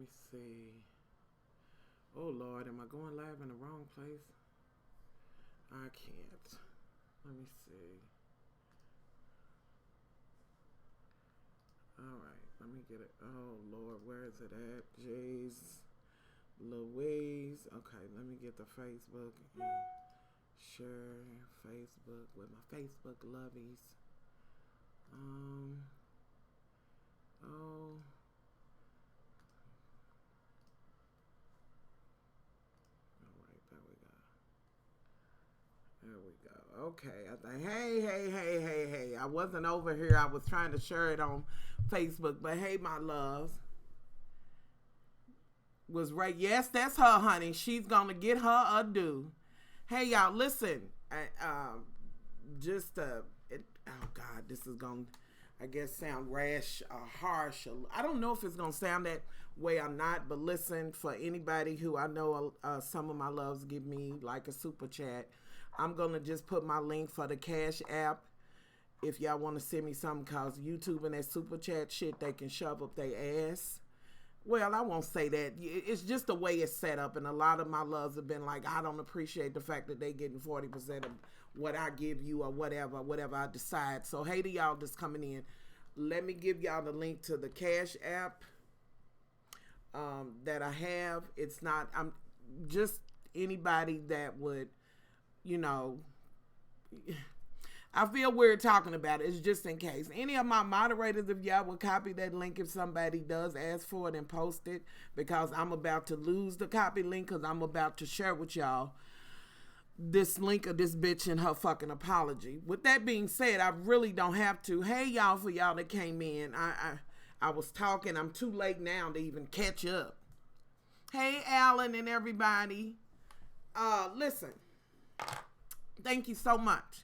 me see. Oh Lord, am I going live in the wrong place? I can't. Let me see. All right, let me get it. Oh Lord, where is it at? Jeez, Louise. Okay, let me get the Facebook and share Facebook with my Facebook lovies. Oh. There we go. Okay. I think, hey. I wasn't over here. I was trying to share it on Facebook. But hey, my loves. Was right. Yes, that's her, honey. She's going to get her a due. Hey, y'all, listen. Oh, God, this is going to, I guess, sound rash or harsh. I don't know if it's going to sound that way or not. But listen, for anybody who I know some of my loves give me like a super chat, I'm going to just put my link for the Cash App if y'all want to send me something, because YouTube and that super chat shit, they can shove up their ass. Well, I won't say that. It's just the way it's set up, and a lot of my loves have been like, I don't appreciate the fact that they getting 40% of what I give you or whatever I decide. So, hey to y'all that's coming in, let me give y'all the link to the Cash App that I have. It's not, I'm just anybody that would, you know, I feel weird talking about it. It's just in case. Any of my moderators, if y'all would copy that link if somebody does ask for it and post it, because I'm about to lose the copy link because I'm about to share with y'all this link of this bitch and her fucking apology. With that being said, I really don't have to. Hey, y'all, for y'all that came in, I was talking. I'm too late now to even catch up. Hey, Alan and everybody. Listen. Thank you so much.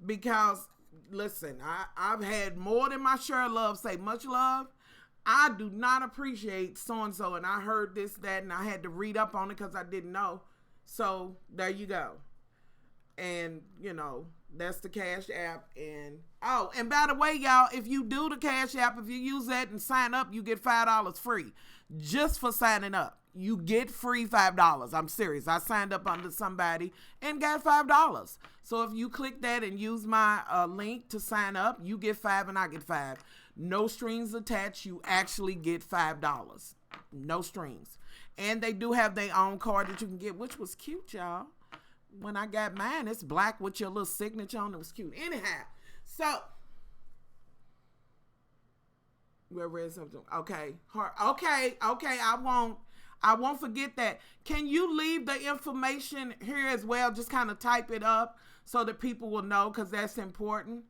Because, listen, I've had more than my share of love say much love. I do not appreciate so-and-so, and I heard this, that, and I had to read up on it because I didn't know. So, there you go. And, you know, that's the Cash App. And, oh, and by the way, y'all, if you do the Cash App, if you use that and sign up, you get $5 free. Just for signing up. You get free $5. I'm serious. I signed up under somebody and got $5. So if you click that and use my link to sign up, you get $5 and I get $5. No strings attached. You actually get $5. No strings. And they do have their own card that you can get, which was cute, y'all. When I got mine, it's black with your little signature on it. It was cute. Anyhow, so where is something? Okay. Okay. I won't forget that. Can you leave the information here as well? Just kind of type it up so that people will know, because that's important.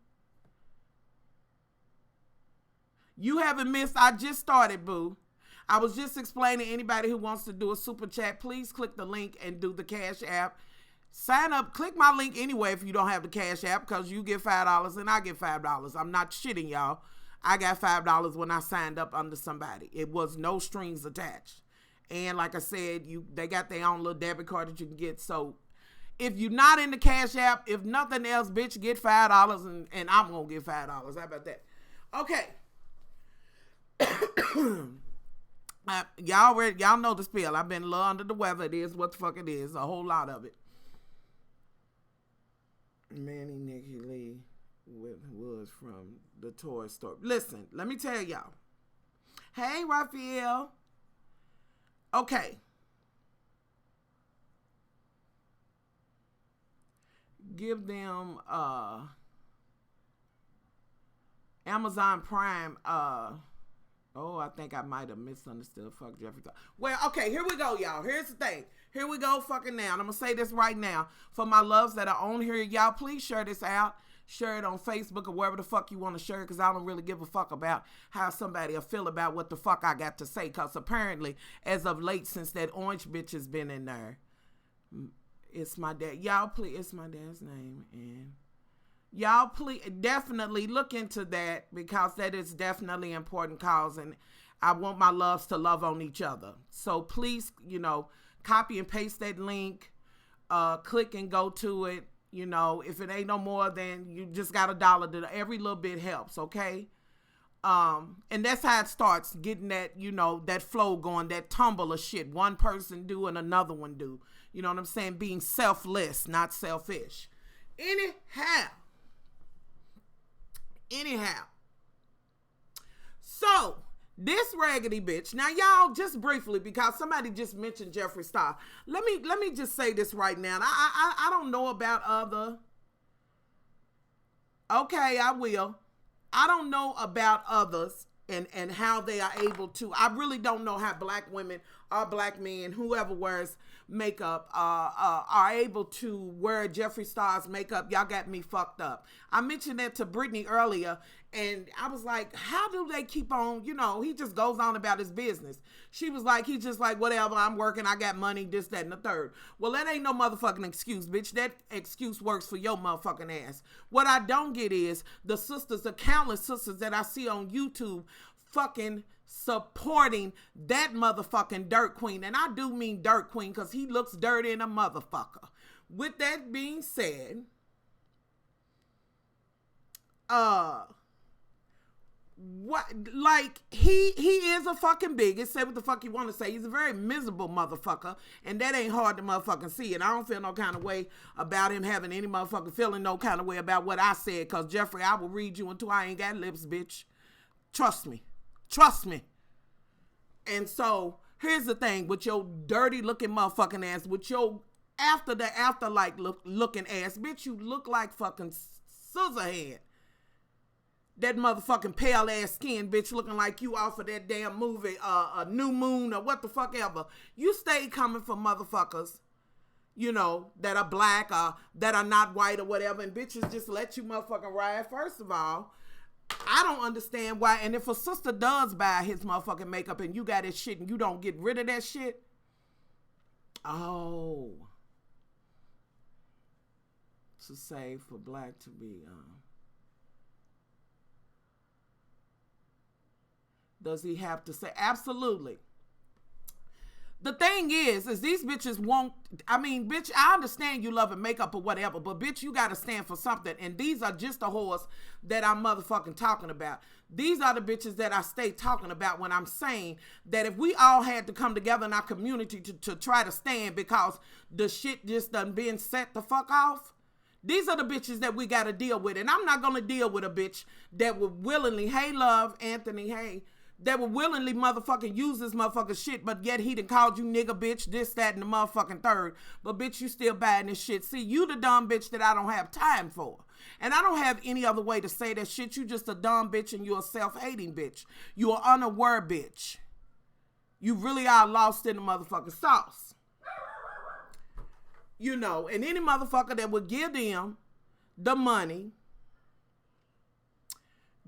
You haven't missed. I just started, boo. I was just explaining to anybody who wants to do a super chat, please click the link and do the Cash App. Sign up. Click my link anyway if you don't have the Cash App, because you get $5 and I get $5. I'm not shitting y'all. I got $5 when I signed up under somebody. It was no strings attached. And like I said, they got their own little debit card that you can get. So if you're not in the Cash App, if nothing else, bitch, get $5 and I'm going to get $5. How about that? Okay. Y'all know the spiel. I've been a little under the weather. It is what the fuck it is. A whole lot of it. Manny Nikki Lee was from the toy store. Listen, let me tell y'all. Hey, Raphael. Okay. Give them Amazon Prime. I think I might have misunderstood. Fuck Jeffrey. Well, okay, here we go, y'all. Here's the thing. Here we go fucking now. And I'm going to say this right now. For my loves that are on here, y'all, please share this out. Share it on Facebook or wherever the fuck you want to share it, because I don't really give a fuck about how somebody will feel about what the fuck I got to say, because apparently, as of late, since that orange bitch has been in there, it's my dad. Y'all, please, it's my dad's name. And y'all, please, definitely look into that, because that is definitely an important cause, and I want my loves to love on each other. So please, copy and paste that link, click and go to it. If it ain't no more, then you just got $1. Every little bit helps, okay? And that's how it starts, getting that, that flow going, that tumble of shit. One person do and another one do. You know what I'm saying? Being selfless, not selfish. Anyhow. So, this raggedy bitch. Now, y'all, just briefly, because somebody just mentioned Jeffree Star. Let me just say this right now. I don't know about other. Okay, I will. I don't know about others and how they are able to. I really don't know how black women or black men, whoever wears makeup, are able to wear Jeffree Star's makeup. Y'all got me fucked up. I mentioned that to Brittany earlier, and I was like, how do they keep on, he just goes on about his business. She was like, he's just like, whatever, I'm working, I got money, this, that, and the third. Well, that ain't no motherfucking excuse, bitch. That excuse works for your motherfucking ass. What I don't get is the countless sisters that I see on YouTube fucking supporting that motherfucking dirt queen. And I do mean dirt queen because he looks dirty in a motherfucker. With that being said, he is a fucking bigot. Say what the fuck you want to say. He's a very miserable motherfucker, and that ain't hard to motherfucking see. And I don't feel no kind of way about him having any motherfucking feeling no kind of way about what I said, because Jeffree, I will read you until I ain't got lips, bitch. Trust me. And so here's the thing with your dirty looking motherfucking ass, with your after looking ass, bitch, you look like fucking Scissorhead. That motherfucking pale ass skin, bitch, looking like you off of that damn movie, a New Moon or what the fuck ever. You stay coming for motherfuckers, that are black or that are not white or whatever, and bitches just let you motherfucking ride. First of all, I don't understand why. And if a sister does buy his motherfucking makeup and you got his shit and you don't get rid of that shit, to say for black to be, does he have to say? Absolutely. The thing is these bitches won't, bitch, I understand you loving makeup or whatever, but bitch, you gotta stand for something. And these are just the whores that I'm motherfucking talking about. These are the bitches that I stay talking about when I'm saying that if we all had to come together in our community to try to stand because the shit just done been set the fuck off, these are the bitches that we gotta deal with. And I'm not gonna deal with a bitch that would willingly, hey love, Anthony, hey, that would willingly motherfucking use this motherfucking shit, but yet he done called you nigga, bitch, this, that, and the motherfucking third. But bitch, you still buying this shit. See, you the dumb bitch that I don't have time for. And I don't have any other way to say that shit. You just a dumb bitch and you a self-hating bitch. You are unaware bitch. You really are lost in the motherfucking sauce. And any motherfucker that would give them the money,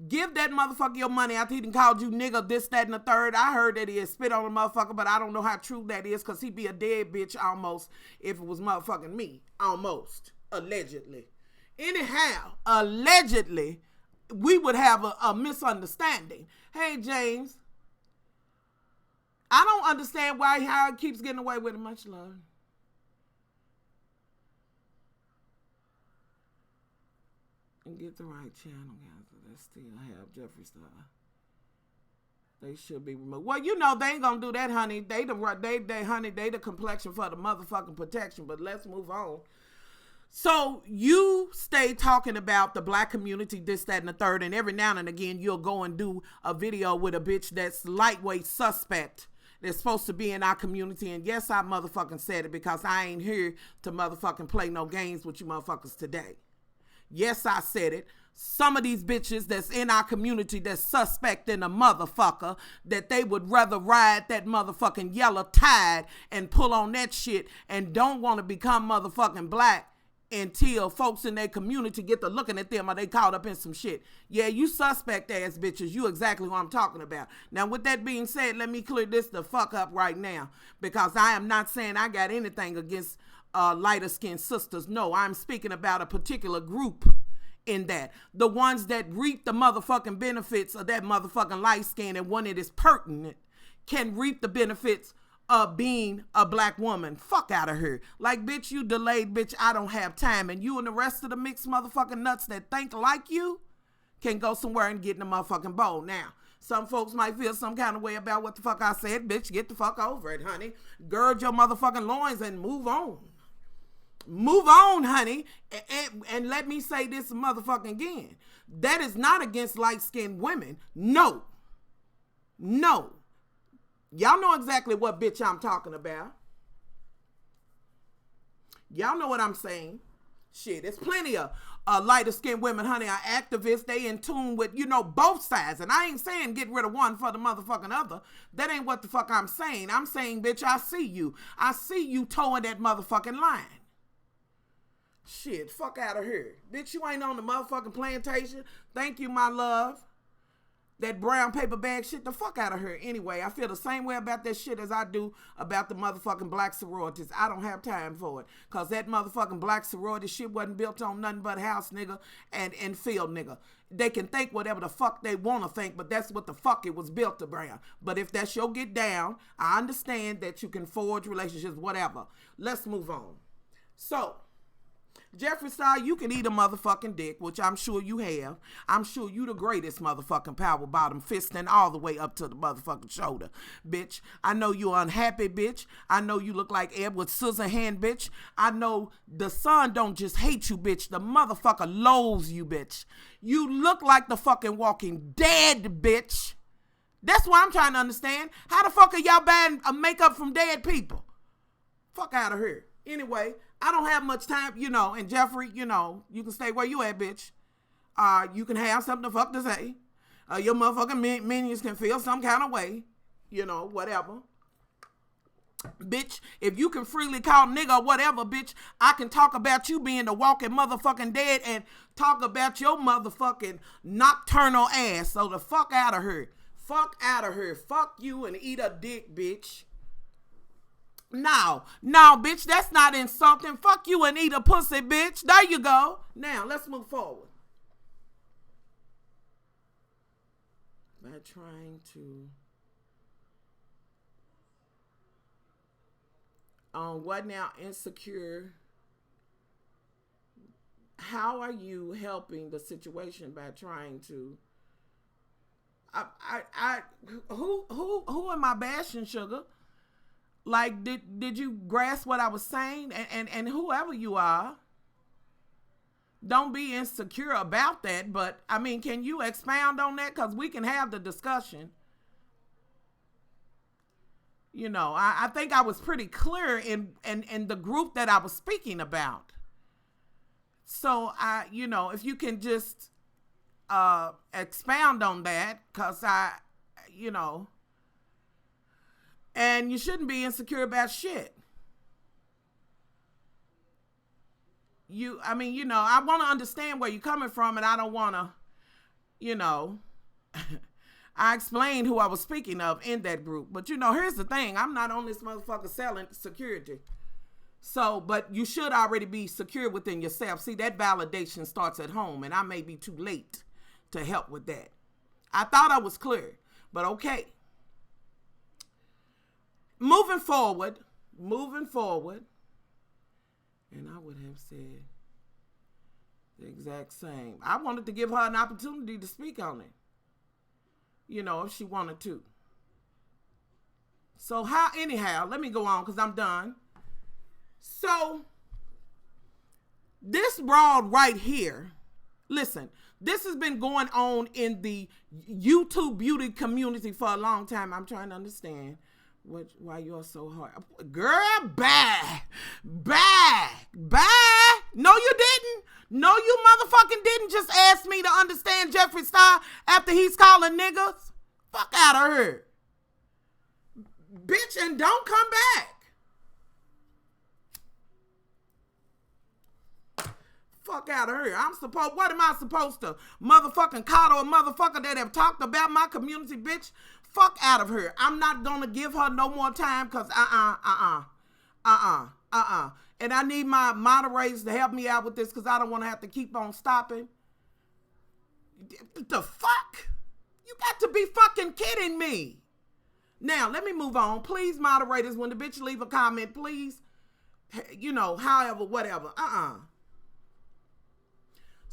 give that motherfucker your money after he done called you nigga, this, that, and the third. I heard that he had spit on a motherfucker, but I don't know how true that is, because he'd be a dead bitch almost if it was motherfucking me. Almost. Allegedly. Anyhow, allegedly, we would have a misunderstanding. Hey, James. I don't understand how he keeps getting away with it. Much love. And get the right channel, guys. They still have Jeffree Star. They should be removed. Well, they ain't gonna do that, honey. They the complexion for the motherfucking protection. But let's move on. So you stay talking about the black community, this, that, and the third, and every now and again you'll go and do a video with a bitch that's lightweight suspect that's supposed to be in our community. And yes, I motherfucking said it, because I ain't here to motherfucking play no games with you motherfuckers today. Yes, I said it. Some of these bitches that's in our community that's suspect in a motherfucker, that they would rather ride that motherfucking yellow tide and pull on that shit and don't want to become motherfucking black until folks in their community get to looking at them or they caught up in some shit. Yeah, you suspect ass bitches. You exactly what I'm talking about. Now, with that being said, let me clear this the fuck up right now, because I am not saying I got anything against lighter skinned sisters. No, I'm speaking about a particular group in that. The ones that reap the motherfucking benefits of that motherfucking light skin, and when it is pertinent, can reap the benefits of being a black woman. Fuck out of here. Like, bitch, you delayed, bitch, I don't have time. And you and the rest of the mixed motherfucking nuts that think like you can go somewhere and get in the motherfucking bowl. Now, some folks might feel some kind of way about what the fuck I said. Bitch, get the fuck over it, honey. Gird your motherfucking loins and move on. Move on, honey. And let me say this motherfucking again. That is not against light-skinned women. No. No. Y'all know exactly what bitch I'm talking about. Y'all know what I'm saying. Shit, there's plenty of lighter skinned women, honey, are activists. They in tune with, both sides. And I ain't saying get rid of one for the motherfucking other. That ain't what the fuck I'm saying. I'm saying, bitch, I see you. I see you towing that motherfucking line. Shit, fuck out of here. Bitch, you ain't on the motherfucking plantation. Thank you, my love. That brown paper bag shit, the fuck out of her. Anyway, I feel the same way about that shit as I do about the motherfucking black sororities. I don't have time for it. Cause that motherfucking black sorority shit wasn't built on nothing but house nigga and field nigga. They can think whatever the fuck they want to think, but that's what the fuck it was built around. But if that's your get down, I understand that you can forge relationships, whatever. Let's move on. So, Jeffree Star, you can eat a motherfucking dick, which I'm sure you have. I'm sure you the greatest motherfucking power bottom, fisting all the way up to the motherfucking shoulder, bitch. I know you're unhappy, bitch. I know you look like Edward Scissorhand, bitch. I know the sun don't just hate you, bitch. The motherfucker loathes you, bitch. You look like the fucking Walking Dead, bitch. That's what I'm trying to understand. How the fuck are y'all buying a makeup from dead people? Fuck out of here. Anyway, I don't have much time, and Jeffree, you can stay where you at, bitch. You can have something to fuck to say. Your motherfucking minions can feel some kind of way, whatever. Bitch, if you can freely call nigga or whatever, bitch, I can talk about you being the walking motherfucking dead and talk about your motherfucking nocturnal ass. So the fuck out of her. Fuck out of her. Fuck you and eat a dick, bitch. No, bitch, that's not insulting. Fuck you and eat a pussy, bitch. There you go. Now, let's move forward. By trying to... what now? Insecure. How are you helping the situation by trying to... Who am I bashing, sugar? Like, did you grasp what I was saying? And whoever you are, don't be insecure about that. But, I mean, can you expound on that? Because we can have the discussion. I think I was pretty clear in the group that I was speaking about. So, if you can just expound on that, because and you shouldn't be insecure about shit. I want to understand where you're coming from, and I don't want to, I explained who I was speaking of in that group. But, here's the thing. I'm not on this motherfucker selling security. So, but you should already be secure within yourself. See, that validation starts at home, and I may be too late to help with that. I thought I was clear, but okay. Moving forward, and I would have said the exact same. I wanted to give her an opportunity to speak on it, if she wanted to. So anyhow, let me go on because I'm done. So, this broad right here, listen, this has been going on in the YouTube beauty community for a long time. I'm trying to understand why you're so hard. Girl, bye. No, you didn't. No, you motherfucking didn't just ask me to understand Jeffree Star after he's calling niggas. Fuck out of here. Bitch, and don't come back. Fuck out of here. What am I supposed to motherfucking coddle a motherfucker that have talked about my community, bitch? Fuck out of her. I'm not gonna give her no more time because And I need my moderators to help me out with this because I don't want to have to keep on stopping. The fuck? You got to be fucking kidding me. Now, let me move on. Please, moderators, when the bitch leave a comment, please, however, whatever.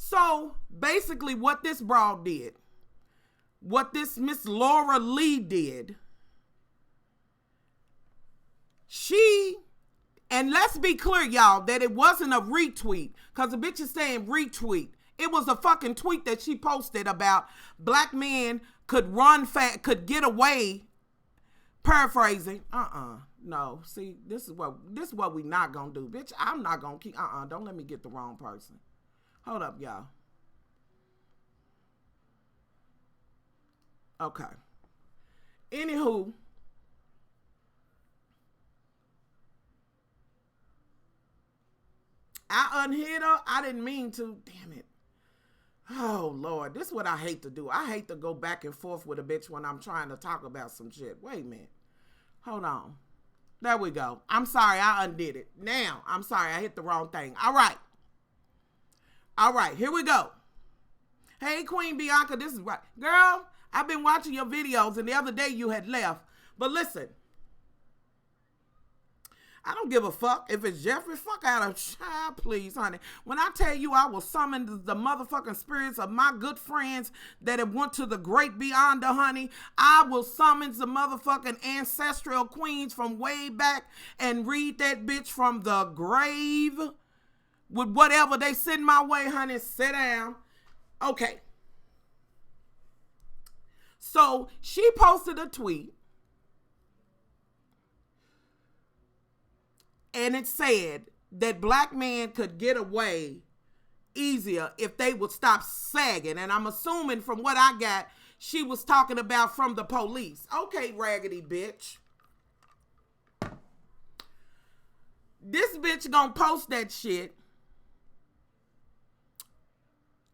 So basically what this broad did, what this Miss Laura Lee did, and let's be clear, y'all, that it wasn't a retweet, because the bitch is saying retweet. It was a fucking tweet that she posted about black men could could get away, paraphrasing. No. See, this is what we not gonna do. Bitch, I'm not gonna keep, don't let me get the wrong person. Hold up, y'all. Okay. Anywho, I unhid her. I didn't mean to. Damn it. Oh, Lord. This is what I hate to do. I hate to go back and forth with a bitch when I'm trying to talk about some shit. Wait a minute. Hold on. There we go. I'm sorry. I undid it. Now, I'm sorry. I hit the wrong thing. All right. Here we go. Hey, Queen Bianca. This is right. Girl, I've been watching your videos, and the other day you had left. But listen. I don't give a fuck if it's Jeffrey. Fuck out of child, please, honey. When I tell you I will summon the motherfucking spirits of my good friends that have went to the great beyond, honey, I will summon the motherfucking ancestral queens from way back and read that bitch from the grave with whatever they send my way, honey. Sit down. Okay. So she posted a tweet. And it said that black men could get away easier if they would stop sagging. And I'm assuming from what I got, she was talking about from the police. Okay, raggedy bitch. This bitch gonna post that shit.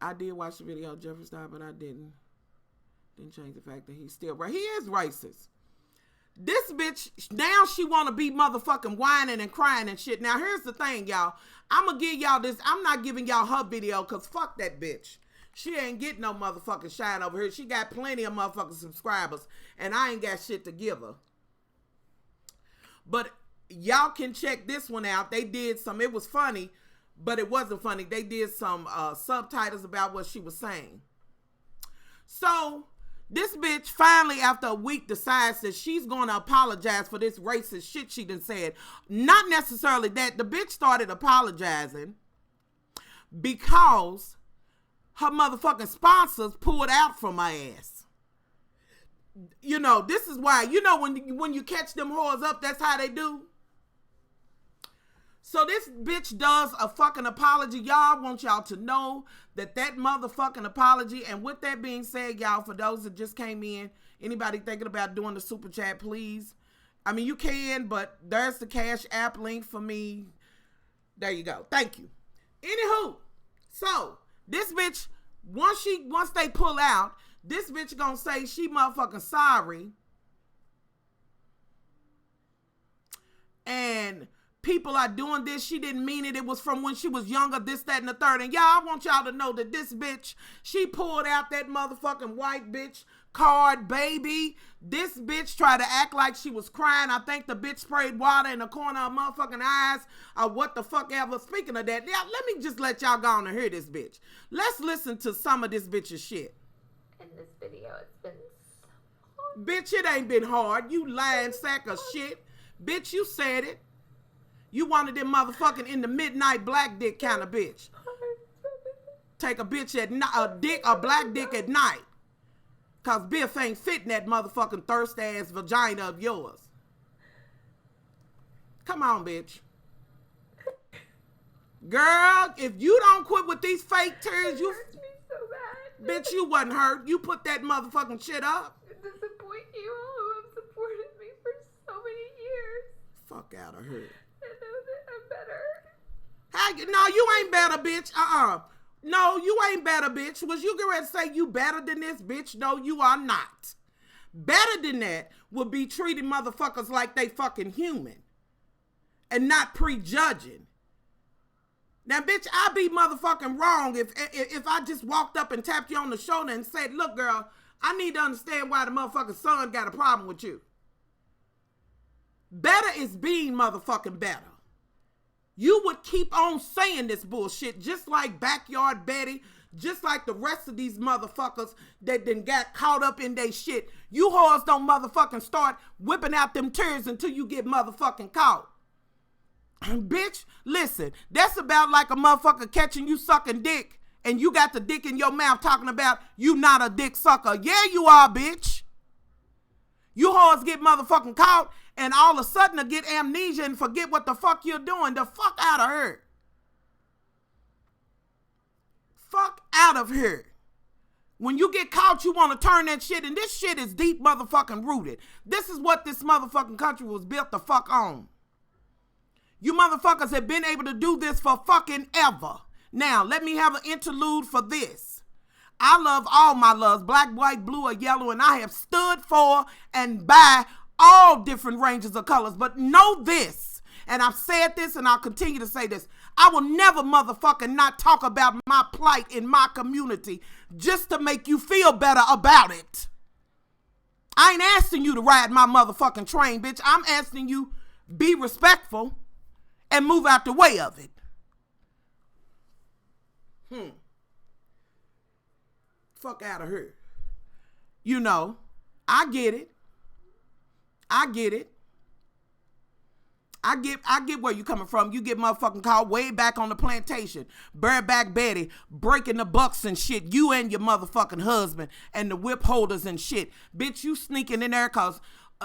I did watch the video of Jeffree Star, but I didn't. Didn't change the fact that he's still right. He is racist. This bitch, now she want to be motherfucking whining and crying and shit. Now, here's the thing, y'all. I'm going to give y'all this. I'm not giving y'all her video because fuck that bitch. She ain't getting no motherfucking shine over here. She got plenty of motherfucking subscribers, and I ain't got shit to give her. But y'all can check this one out. They did some, it was funny, but it wasn't funny. They did some subtitles about what she was saying. So this bitch finally, after a week, decides that she's going to apologize for this racist shit she done said. Not necessarily that. The bitch started apologizing because her motherfucking sponsors pulled out from my ass. You know, this is why. You know, when you catch them whores up, that's how they do. So this bitch does a fucking apology. Y'all, I want y'all to know that motherfucking apology. And with that being said, y'all, for those that just came in, anybody thinking about doing the super chat, please. I mean, you can, but there's the Cash App link for me. There you go. Thank you. Anywho, so this bitch, once they pull out, this bitch gonna say she motherfucking sorry. And people are doing this. She didn't mean it. It was from when she was younger, this, that, and the third. And y'all, I want y'all to know that this bitch, she pulled out that motherfucking white bitch card, baby. This bitch tried to act like she was crying. I think the bitch sprayed water in the corner of her motherfucking eyes or what the fuck ever. Speaking of that, let me just let y'all go on and hear this bitch. Let's listen to some of this bitch's shit. In this video, it's been so hard. Bitch, it ain't been hard. You lying sack of shit. Bitch, you said it. You wanted them motherfucking in the midnight black dick kind of bitch. Take a bitch at night, a black dick at night. Cause Biff ain't fitting that motherfucking thirst ass vagina of yours. Come on, bitch. Girl, if you don't quit with these fake tears, you hurts me so bad. Bitch, you wasn't hurt. You put that motherfucking shit up. To disappoint you who have supported me for so many years. Fuck out of here. I know that I'm better. No, you ain't better, bitch. No, you ain't better, bitch. Was you going to say you better than this, bitch? No, you are not. Better than that would be treating motherfuckers like they fucking human and not prejudging. Now, bitch, I'd be motherfucking wrong if I just walked up and tapped you on the shoulder and said, look, girl, I need to understand why the motherfucking son got a problem with you. Better is being motherfucking better. You would keep on saying this bullshit just like Backyard Betty, Just like the rest of these motherfuckers that then got caught up in they shit. You whores don't motherfucking start whipping out them tears until you get motherfucking caught. Bitch, listen, that's about like a motherfucker catching you sucking dick and you got the dick in your mouth talking about you not a dick sucker. Yeah, you are, bitch. You whores get motherfucking caught and all of a sudden get amnesia and forget what the fuck you're doing. The fuck out of her. Fuck out of here. When you get caught, you want to turn that shit, and this shit is deep motherfucking rooted. This is what this motherfucking country was built the fuck on. You motherfuckers have been able to do this for fucking ever. Now, let me have an interlude for this. I love all my loves, black, white, blue, or yellow, and I have stood for and by all different ranges of colors. But know this, and I've said this and I'll continue to say this, I will never motherfucking not talk about my plight in my community just to make you feel better about it. I ain't asking you to ride my motherfucking train, bitch. I'm asking you be respectful and move out the way of it. Fuck out of here. You know, I get it. I get it. I get where you coming from. You get motherfucking caught way back on the plantation. Bareback Betty breaking the bucks and shit. You and your motherfucking husband and the whip holders and shit. Bitch, you sneaking in there cause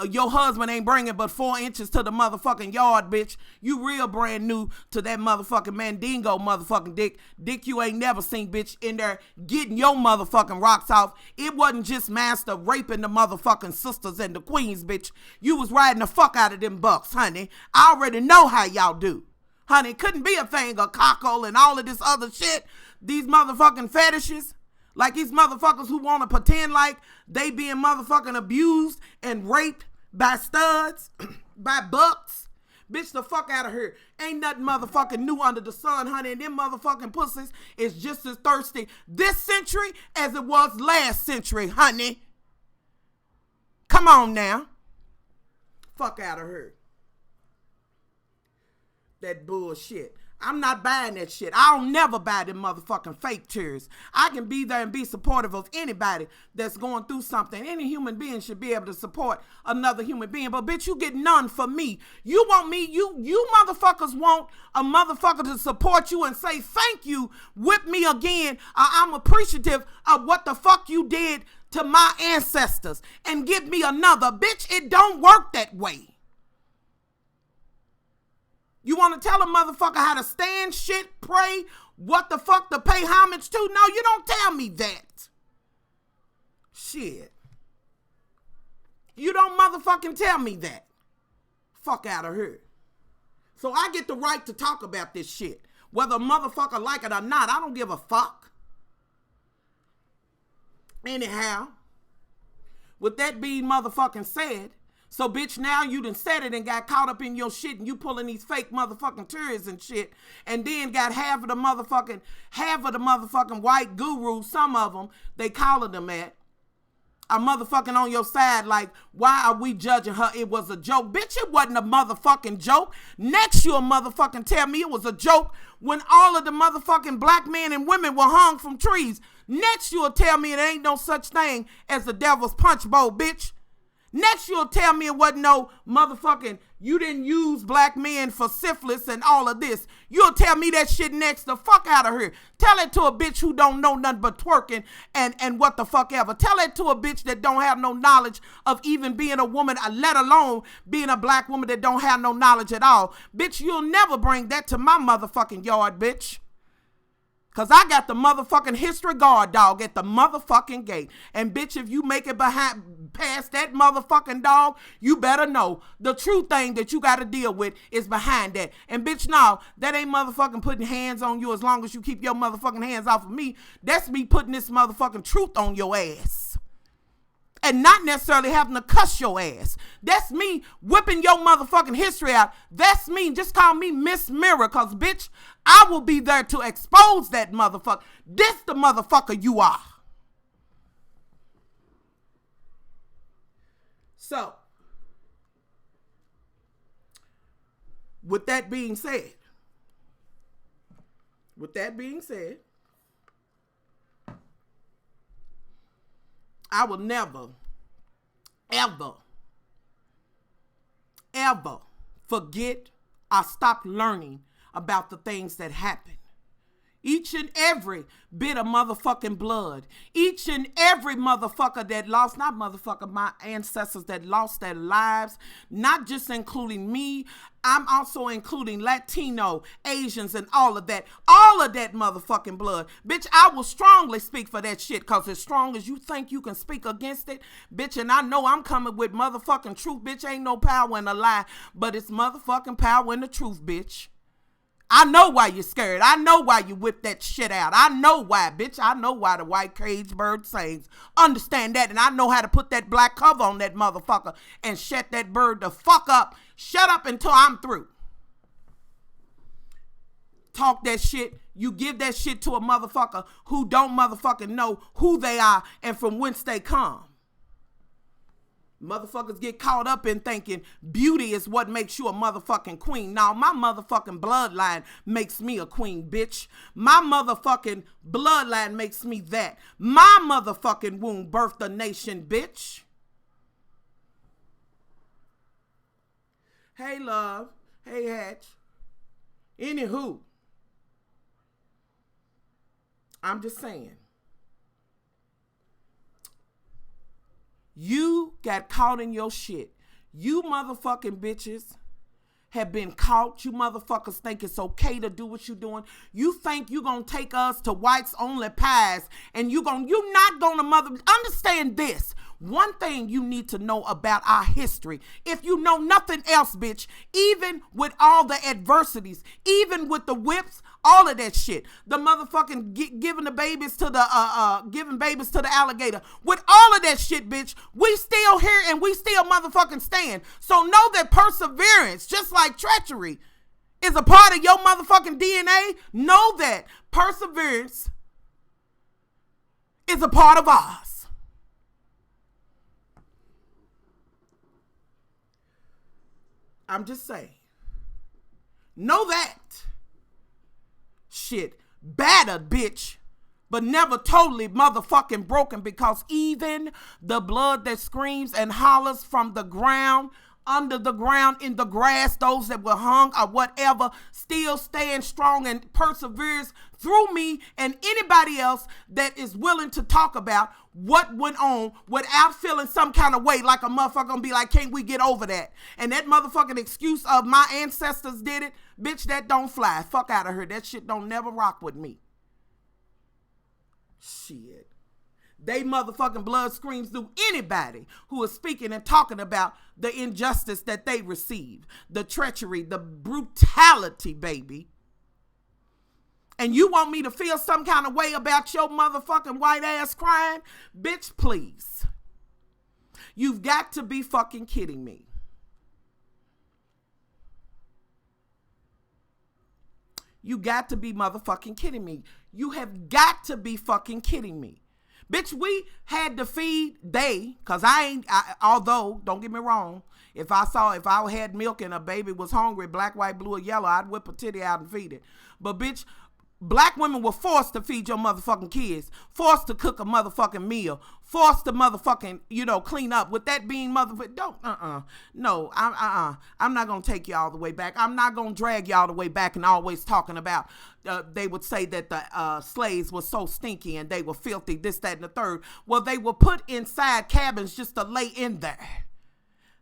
your husband ain't bringing but 4 inches to the motherfucking yard, bitch. You real brand new to that motherfucking Mandingo motherfucking dick. Dick you ain't never seen, bitch, in there getting your motherfucking rocks off. It wasn't just master raping the motherfucking sisters and the queens, bitch. You was riding the fuck out of them bucks, honey. I already know how y'all do. Honey, it couldn't be a thing of cockle and all of this other shit. These motherfucking fetishes. Like these motherfuckers who want to pretend like they being motherfucking abused and raped by studs, by bucks. Bitch, the fuck out of here. Ain't nothing motherfucking new under the sun, honey. And them motherfucking pussies is just as thirsty this century as it was last century, honey. Come on now. Fuck out of here. That bullshit. I'm not buying that shit. I'll never buy them motherfucking fake tears. I can be there and be supportive of anybody that's going through something. Any human being should be able to support another human being. But bitch, you get none for me. You want me, you motherfuckers want a motherfucker to support you and say thank you, whip me again. I'm appreciative of what the fuck you did to my ancestors and give me another. Bitch, it don't work that way. You want to tell a motherfucker how to stand shit, pray, what the fuck to pay homage to? No, you don't tell me that. Shit. You don't motherfucking tell me that. Fuck out of here. So I get the right to talk about this shit. Whether a motherfucker like it or not, I don't give a fuck. Anyhow, with that being motherfucking said, so, bitch, now you done said it and got caught up in your shit and you pulling these fake motherfucking tourists and shit and then got half of the motherfucking white gurus, some of them, they calling them at, are motherfucking on your side like, why are we judging her? It was a joke. Bitch, it wasn't a motherfucking joke. Next you'll motherfucking tell me it was a joke when all of the motherfucking black men and women were hung from trees. Next you'll tell me it ain't no such thing as the devil's punch bowl, bitch. Next, you'll tell me it wasn't no motherfucking, you didn't use black men for syphilis and all of this. You'll tell me that shit next. The fuck out of here. Tell it to a bitch who don't know nothing but twerking and what the fuck ever. Tell it to a bitch that don't have no knowledge of even being a woman, let alone being a black woman that don't have no knowledge at all. Bitch, you'll never bring that to my motherfucking yard, bitch. Cause I got the motherfucking history guard dog at the motherfucking gate. And bitch, if you make it past that motherfucking dog, you better know the true thing that you got to deal with is behind that. And bitch, no, that ain't motherfucking putting hands on you as long as you keep your motherfucking hands off of me. That's me putting this motherfucking truth on your ass. And not necessarily having to cuss your ass. That's me whipping your motherfucking history out. That's me. Just call me Miss Mirror, cause bitch, I will be there to expose that motherfucker. This the motherfucker you are. So, with that being said, I will never, ever, ever forget or stop learning about the things that happen. Each and every bit of motherfucking blood. Each and every motherfucker that lost, not motherfucker, my ancestors that lost their lives, not just including me. I'm also including Latino, Asians, and all of that. All of that motherfucking blood. Bitch, I will strongly speak for that shit, because as strong as you think you can speak against it, bitch, and I know I'm coming with motherfucking truth, bitch. Ain't no power in a lie, but it's motherfucking power in the truth, bitch. I know why you're scared. I know why you whip that shit out. I know why, bitch. I know why the white cage bird sings. Understand that. And I know how to put that black cover on that motherfucker and shut that bird the fuck up. Shut up until I'm through. Talk that shit. You give that shit to a motherfucker who don't motherfucking know who they are and from whence they come. Motherfuckers get caught up in thinking beauty is what makes you a motherfucking queen. Now, my motherfucking bloodline makes me a queen, bitch. My motherfucking bloodline makes me that. My motherfucking womb birthed a nation, bitch. Hey, love. Hey, Hatch. Anywho, I'm just saying. You got caught in your shit. You motherfucking bitches have been caught. You motherfuckers think it's okay to do what you're doing. You think you gonna take us to whites only pies and you not gonna understand this. One thing you need to know about our history, if you know nothing else, bitch, even with all the adversities, even with the whips, all of that shit, the motherfucking giving babies to the alligator, with all of that shit, bitch, we still here and we still motherfucking stand. So know that perseverance, just like treachery, is a part of your motherfucking DNA. Know that perseverance is a part of ours. I'm just saying. Know that. Shit. Battered, bitch. But never totally motherfucking broken, because even the blood that screams and hollers from the ground, under the ground, in the grass, those that were hung or whatever, still staying strong and perseveres through me and anybody else that is willing to talk about what went on without feeling some kind of way, like a motherfucker gonna be like, can't we get over that? And that motherfucking excuse of my ancestors did it, bitch, that don't fly. Fuck out of here. That shit don't never rock with me. Shit. They motherfucking blood screams through anybody who is speaking and talking about the injustice that they received, the treachery, the brutality, baby. And you want me to feel some kind of way about your motherfucking white ass crying? Bitch, please. You've got to be fucking kidding me. You got to be motherfucking kidding me. You have got to be fucking kidding me. Bitch, we had to feed because although, don't get me wrong, if I had milk and a baby was hungry, black, white, blue, or yellow, I'd whip a titty out and feed it. But bitch, black women were forced to feed your motherfucking kids, forced to cook a motherfucking meal, forced to motherfucking, clean up. With that being no, I'm not going to take you all the way back. I'm not going to drag y'all the way back and always talking about, they would say that the slaves were so stinky and they were filthy, this, that, and the third. Well, they were put inside cabins just to lay in there.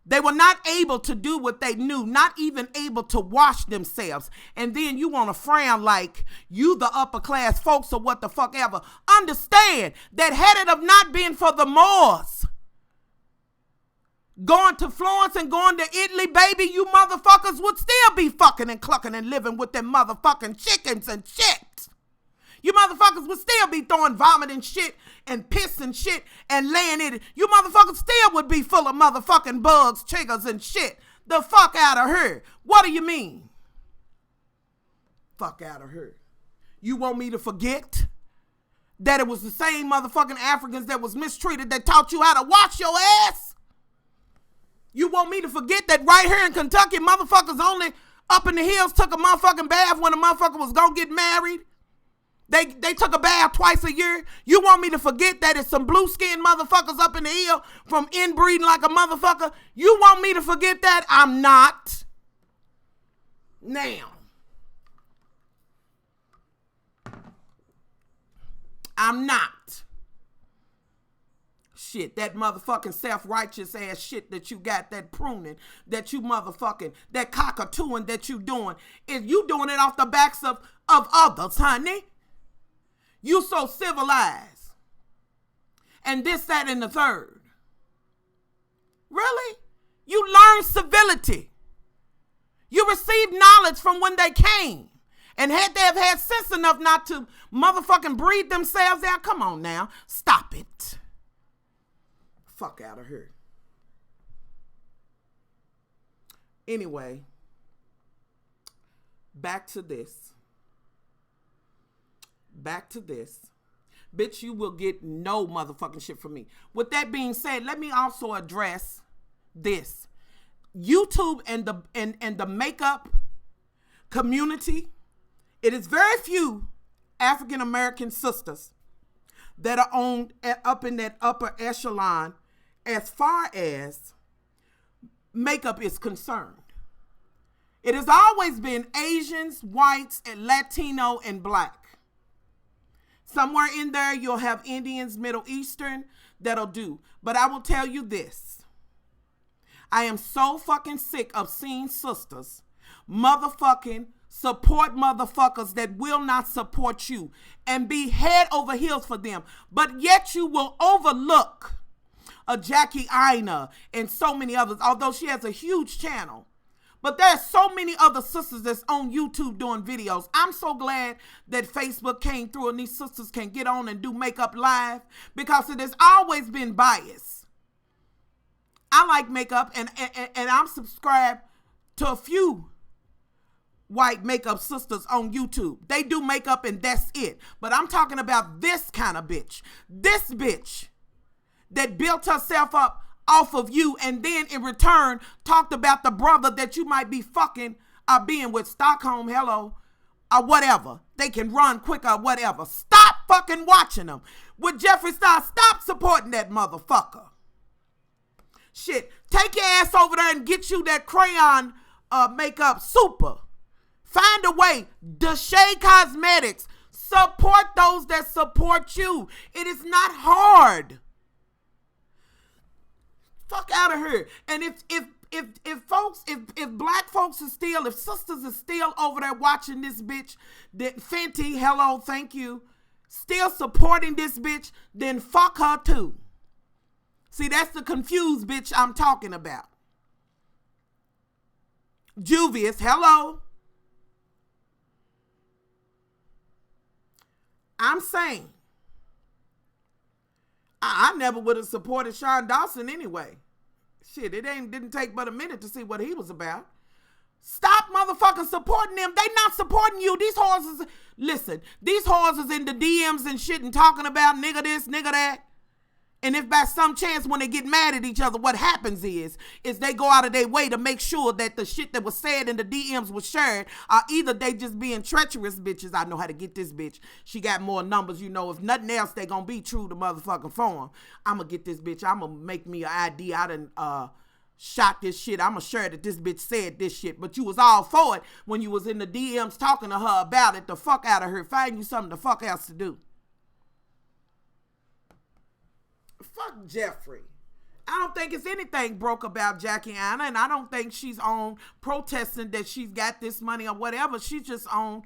They were not able to do what they knew, not even able to wash themselves. And then you want to frown like you the upper class folks or what the fuck ever. Understand that had it have not been for the Moors going to Florence and going to Italy, baby, you motherfuckers would still be fucking and clucking and living with them motherfucking chickens and shit. You motherfuckers would still be throwing vomit and shit and piss and shit and laying in it. You motherfuckers still would be full of motherfucking bugs, chiggers, and shit. The fuck out of her. What do you mean? Fuck out of her. You want me to forget that it was the same motherfucking Africans that was mistreated that taught you how to wash your ass? You want me to forget that right here in Kentucky, motherfuckers only up in the hills took a motherfucking bath when a motherfucker was gonna get married? They took a bath twice a year. You want me to forget that it's some blue-skinned motherfuckers up in the hill from inbreeding like a motherfucker? You want me to forget that? I'm not. Now. I'm not. Shit, that motherfucking self-righteous ass shit that you got, that pruning, that you motherfucking, that cockatooing that you doing, is you doing it off the backs of others, honey. You so civilized. And this, that, and the third. Really? You learn civility. You received knowledge from when they came. And had they have had sense enough not to motherfucking breed themselves out, come on now, stop it. Fuck out of here. Anyway, back to this. Bitch, you will get no motherfucking shit from me. With that being said, let me also address this. YouTube and the makeup community, it is very few African American sisters that are up in that upper echelon as far as makeup is concerned. It has always been Asians, whites, and Latino, and black. Somewhere in there, you'll have Indians, Middle Eastern, that'll do. But I will tell you this. I am so fucking sick of seeing sisters motherfucking support motherfuckers that will not support you and be head over heels for them. But yet you will overlook a Jackie Aina and so many others, although she has a huge channel. But there's so many other sisters that's on YouTube doing videos. I'm so glad that Facebook came through and these sisters can get on and do makeup live, because it has always been biased. I like makeup and I'm subscribed to a few white makeup sisters on YouTube. They do makeup and that's it. But I'm talking about this kind of bitch. This bitch that built herself up off of you and then in return talked about the brother that you might be fucking or being with, Stockholm, hello, or whatever. They can run quicker or whatever. Stop fucking watching them. With Jeffree Star, stop supporting that motherfucker. Shit, take your ass over there and get you that crayon makeup super. Find a way. Deshay Cosmetics. Support those that support you. It is not hard. Fuck out of here. And if black folks is still, if sisters are still over there watching this bitch, that Fenty, hello, thank you, still supporting this bitch, then fuck her too. See, that's the confused bitch I'm talking about. Juvius, hello. I'm saying, I never would have supported Sean Dawson anyway. Shit, it didn't take but a minute to see what he was about. Stop motherfucking supporting them. They not supporting you. These whores is, listen, these whores is in the DMs and shit and talking about nigga this, nigga that. And if by some chance when they get mad at each other, what happens is they go out of their way to make sure that the shit that was said in the DMs was shared, or either they just being treacherous bitches. I know how to get this bitch. She got more numbers, you know. If nothing else, they gonna be true to motherfucking form. I'm gonna get this bitch. I'm gonna make me an ID. I done shot this shit. I'm gonna share that this bitch said this shit. But you was all for it when you was in the DMs talking to her about it. The fuck out of her. Find you something the fuck else to do. Fuck Jeffree. I don't think it's anything broke about Jackie Aina, and I don't think she's on protesting that she's got this money or whatever. She's just on,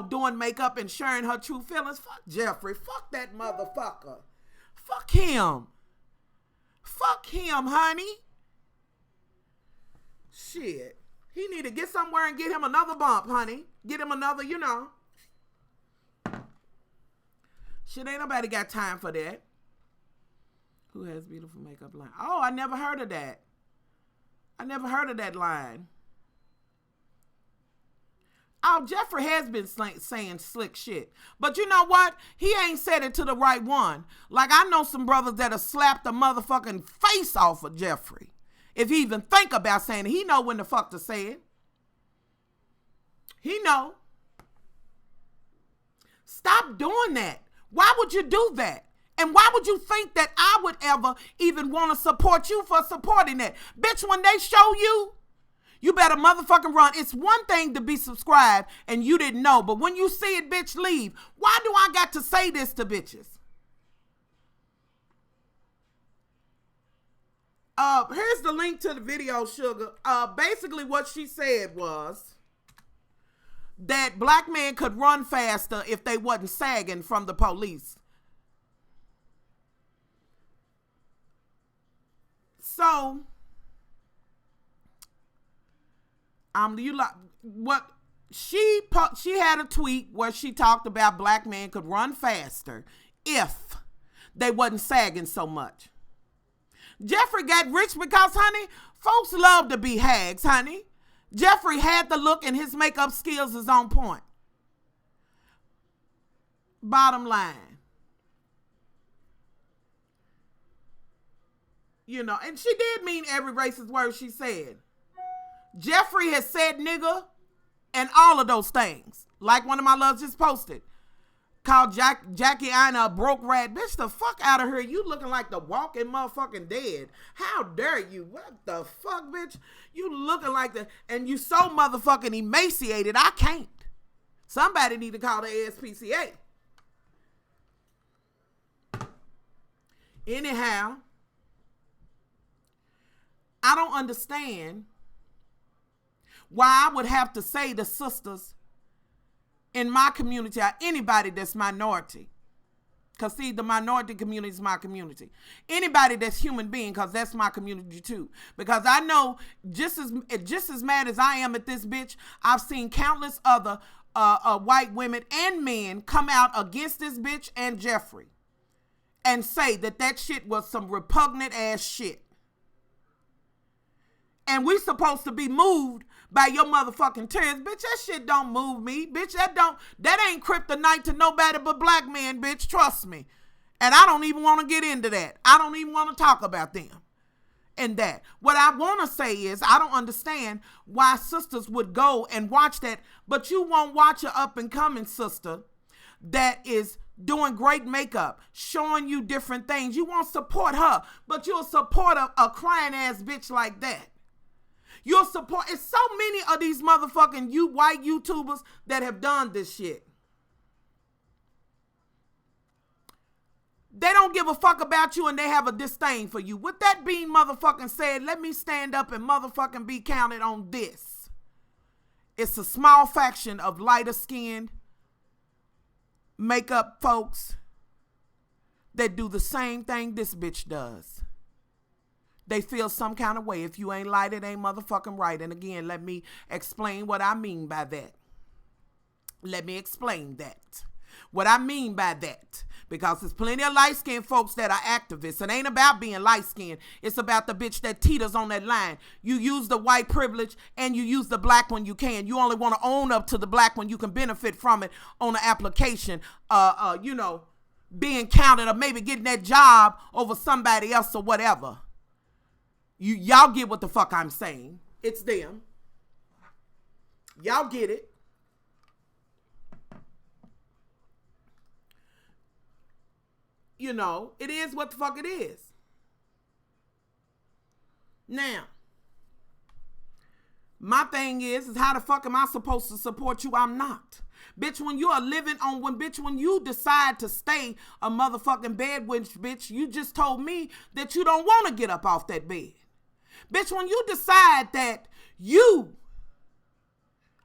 doing makeup and sharing her true feelings. Fuck Jeffree. Fuck that motherfucker. Fuck him. Fuck him, honey. Shit. He need to get somewhere and get him another bump, honey. Get him another, Shit, ain't nobody got time for that. Who has beautiful makeup line? Oh, I never heard of that. I never heard of that line. Oh, Jeffree has been saying slick shit. But you know what? He ain't said it to the right one. Like, I know some brothers that have slapped the motherfucking face off of Jeffree. If he even think about saying it, he know when the fuck to say it. He know. Stop doing that. Why would you do that? And why would you think that I would ever even want to support you for supporting that? Bitch, when they show you, you better motherfucking run. It's one thing to be subscribed and you didn't know, but when you see it, bitch, leave. Why do I got to say this to bitches? Here's the link to the video, Sugar. Basically what she said was that black men could run faster if they wasn't sagging from the police. So, you like what she had a tweet where she talked about black men could run faster if they wasn't sagging so much. Jeffrey got rich because, honey, folks love to be hags, honey. Jeffrey had the look and his makeup skills is on point. Bottom line. You know, and she did mean every racist word she said. Jeffrey has said nigga and all of those things. Like one of my loves just posted. Called Jackie Aina a broke rat. Bitch, the fuck out of here. You looking like the walking motherfucking dead. How dare you? What the fuck, bitch? You looking like the... And you so motherfucking emaciated, I can't. Somebody need to call the ASPCA. Anyhow, I don't understand why I would have to say to sisters in my community or anybody that's minority. Because see, the minority community is my community. Anybody that's human being, because that's my community too. Because I know just as mad as I am at this bitch, I've seen countless other white women and men come out against this bitch and Jeffrey and say that shit was some repugnant ass shit. And we supposed to be moved by your motherfucking tears. Bitch, that shit don't move me. Bitch, that ain't kryptonite to nobody but black men, bitch. Trust me. And I don't even want to get into that. I don't even want to talk about them and that. What I want to say is I don't understand why sisters would go and watch that, but you won't watch an up and coming sister that is doing great makeup, showing you different things. You won't support her, but you'll support a crying ass bitch like that. You'll support, it's so many of these motherfucking white YouTubers that have done this shit. They don't give a fuck about you and they have a disdain for you. With that being motherfucking said, let me stand up and motherfucking be counted on this. It's a small faction of lighter skinned makeup folks that do the same thing this bitch does. They feel some kind of way. If you ain't light, it ain't motherfucking right. And again, let me explain what I mean by that. Let me explain that. What I mean by that. Because there's plenty of light-skinned folks that are activists. It ain't about being light-skinned. It's about the bitch that teeters on that line. You use the white privilege and you use the black one you can. You only want to own up to the black one. You can benefit from it on the application. Being counted or maybe getting that job over somebody else or whatever. Y'all get what the fuck I'm saying. It's them. Y'all get it. You know, it is what the fuck it is. Now, my thing is how the fuck am I supposed to support you? I'm not. Bitch, when you are living on, when you decide to stay a motherfucking bed, bitch, you just told me that you don't want to get up off that bed. Bitch, when you decide that you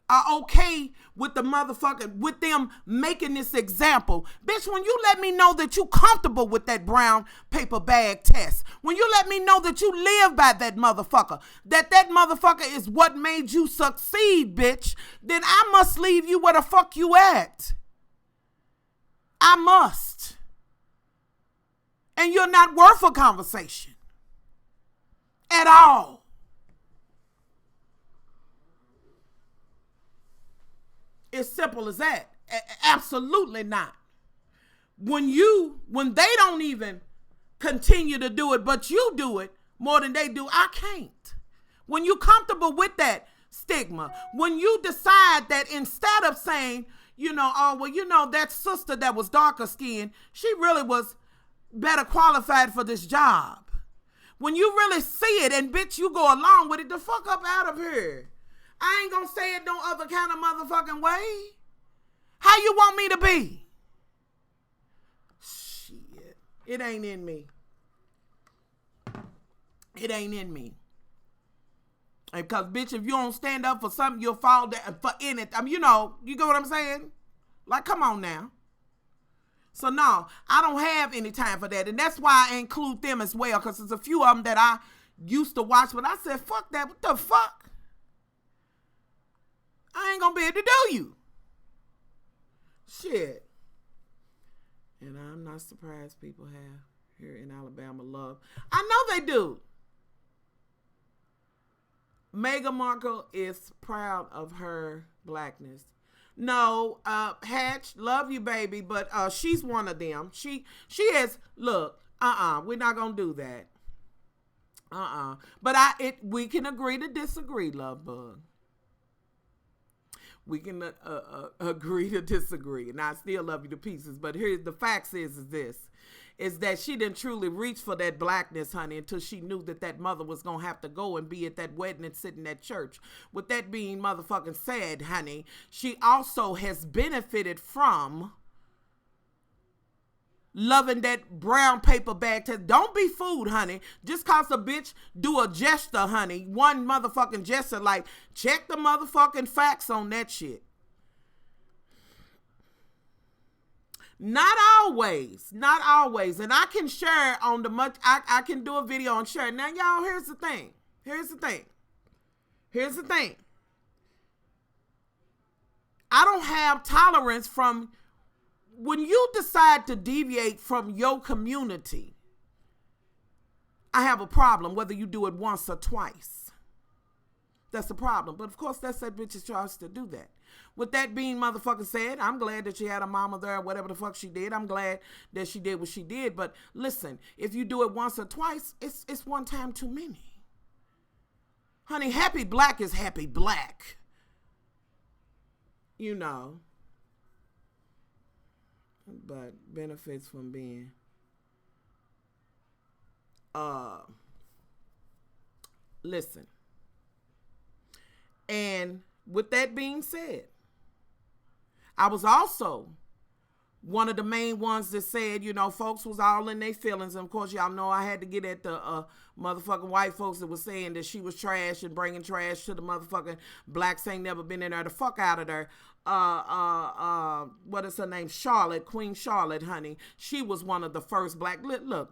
are okay with the motherfucker, with them making this example. Bitch, when you let me know that you comfortable with that brown paper bag test, when you let me know that you live by that motherfucker, that motherfucker is what made you succeed, bitch, then I must leave you where the fuck you at. I must. And you're not worth a conversation. At all. It's simple as that. Absolutely not. When they don't even continue to do it, but you do it more than they do, I can't. When you're comfortable with that stigma, when you decide that instead of saying, Oh, well, that sister that was darker skinned, she really was better qualified for this job. When you really see it and bitch, you go along with it, the fuck up out of here. I ain't gonna say it no other kind of motherfucking way. How you want me to be? Shit. It ain't in me. It ain't in me. Because, bitch, if you don't stand up for something, you'll fall down for anything. You get what I'm saying? Like, come on now. So, no, I don't have any time for that. And that's why I include them as well. Because there's a few of them that I used to watch. But I said, fuck that. What the fuck? I ain't going to be able to do you. Shit. And I'm not surprised people have here in Alabama love. I know they do. Meghan Markle is proud of her blackness. No, Hatch, love you, baby, but she's one of them. She is. Look, we're not gonna do that. But we can agree to disagree, love bug. We can agree to disagree, and I still love you to pieces. But here's the facts: is that she didn't truly reach for that blackness, honey, until she knew that mother was going to have to go and be at that wedding and sit in that church. With that being motherfucking said, honey, she also has benefited from loving that brown paper bag test. Don't be fooled, honey. Just cause a bitch do a gesture, honey, one motherfucking gesture, like, check the motherfucking facts on that shit. Not always. And I can share on I can do a video and share. Now, y'all, here's the thing. I don't have tolerance from when you decide to deviate from your community. I have a problem whether you do it once or twice. That's the problem. But of course, that's that bitch's choice to do that. With that being motherfucking said, I'm glad that she had a mama there, whatever the fuck she did. I'm glad that she did what she did. But listen, if you do it once or twice, it's one time too many. Honey, happy black is happy black. But benefits from being listen. And with that being said, I was also one of the main ones that said, folks was all in their feelings. And of course, y'all know I had to get at the motherfucking white folks that was saying that she was trash and bringing trash to the motherfucking blacks ain't never been in there. The fuck out of there. What is her name? Charlotte, Queen Charlotte, honey. She was one of the first black. Look.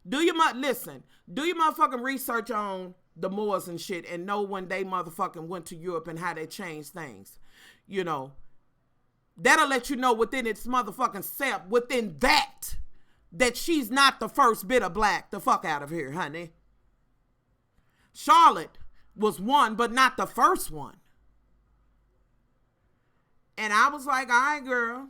Do your motherfucking research on the Moors and shit and know when they motherfucking went to Europe and how they changed things. That'll let you know within its motherfucking self, within that she's not the first bit of black. The fuck out of here, honey. Charlotte was one, but not the first one. And I was like, all right, girl.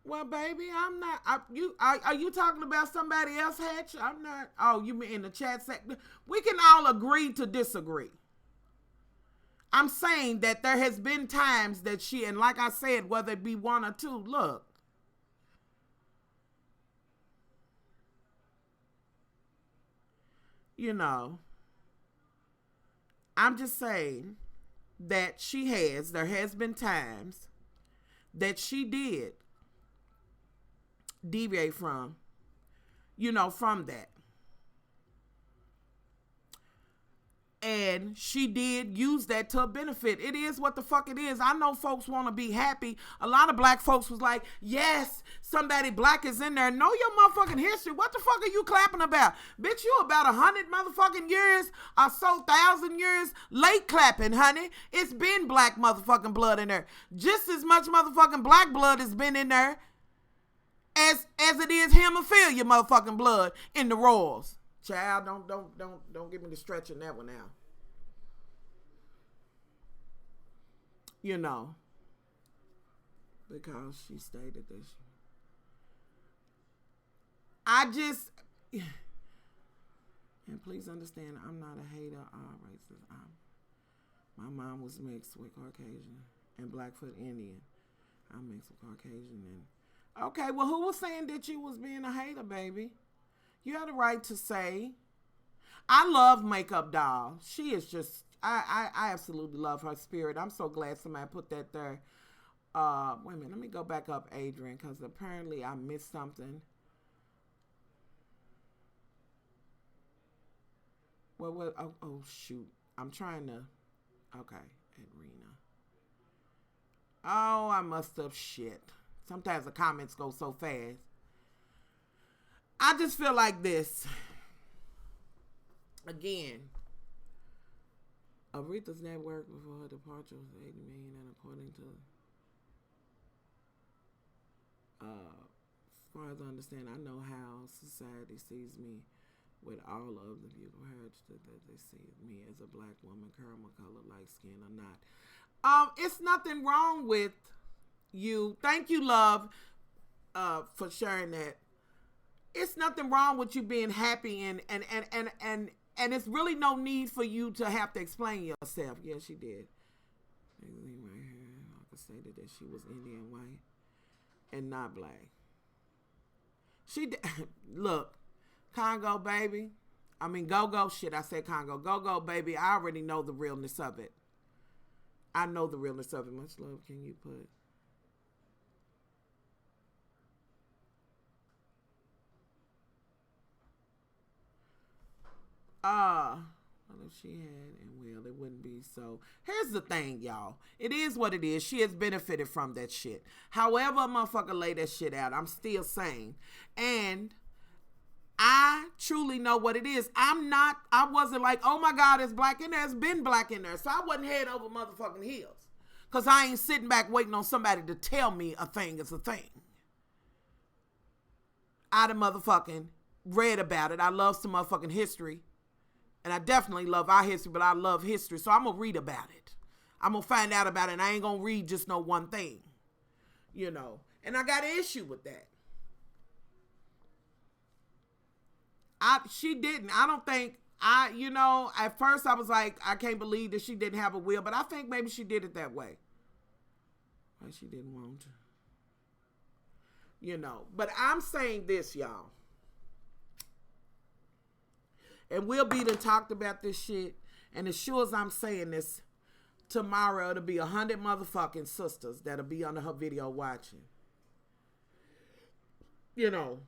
Well, baby, I'm not. Are you talking about somebody else, Hatch? I'm not. Oh, you mean in the chat section? We can all agree to disagree. I'm saying that there has been times that she, and like I said, whether it be one or two, look. I'm just saying that there has been times that she did deviate from that. And she did use that to benefit. It is what the fuck it is. I know folks want to be happy. A lot of black folks was like, yes, somebody black is in there. Know your motherfucking history. What the fuck are you clapping about? Bitch, you about 100 motherfucking years or so, 1,000 years late clapping, honey. It's been black motherfucking blood in there. Just as much motherfucking black blood has been in there as it is hemophilia motherfucking blood in the royals. Child, don't give me the stretch in that one now. Because she stated this. And please understand, I'm not a hater or racist. My mom was mixed with Caucasian and Blackfoot Indian. I'm mixed with Caucasian and okay. Well, who was saying that you was being a hater, baby? You had a right to say. I love Makeup Doll. She is just. I absolutely love her spirit. I'm so glad somebody put that there. Wait a minute. Let me go back up, Adrian, because apparently I missed something. What? Oh, shoot. I'm trying to. Okay, Edrina. Oh, I must have shit. Sometimes the comments go so fast. I just feel like this. Again, Aretha's net worth before her departure was $80 million, and according to, as far as I understand, I know how society sees me with all of the beautiful heritage that they see me as a black woman, caramel color, light skin or not. It's nothing wrong with you. Thank you, love, for sharing that. It's nothing wrong with you being happy and it's really no need for you to have to explain yourself. Yeah, she did. Right here, I could say that she was Indian white and not black. She did. Look, Congo baby. I mean, go shit. I said Congo. Go baby. I already know the realness of it. I know the realness of it. Much love. Can you put? Well, if she had, and well, it wouldn't be so. Here's the thing, y'all. It is what it is. She has benefited from that shit. However a motherfucker lay that shit out, I'm still saying. And I truly know what it is. I wasn't like, oh my God, it's black in there. It's been black in there. So I wasn't head over motherfucking heels. Because I ain't sitting back waiting on somebody to tell me a thing is a thing. I done motherfucking read about it. I love some motherfucking history. And I definitely love our history, but I love history. So I'm going to read about it. I'm going to find out about it. And I ain't going to read just no one thing. You know. And I got an issue with that. She didn't. I don't think, at first I was like, I can't believe that she didn't have a will. But I think maybe she did it that way. Like she didn't want to. You know. But I'm saying this, y'all. And we'll be done talked about this shit. And as sure as I'm saying this, tomorrow it'll be 100 motherfucking sisters that'll be under her video watching. You know,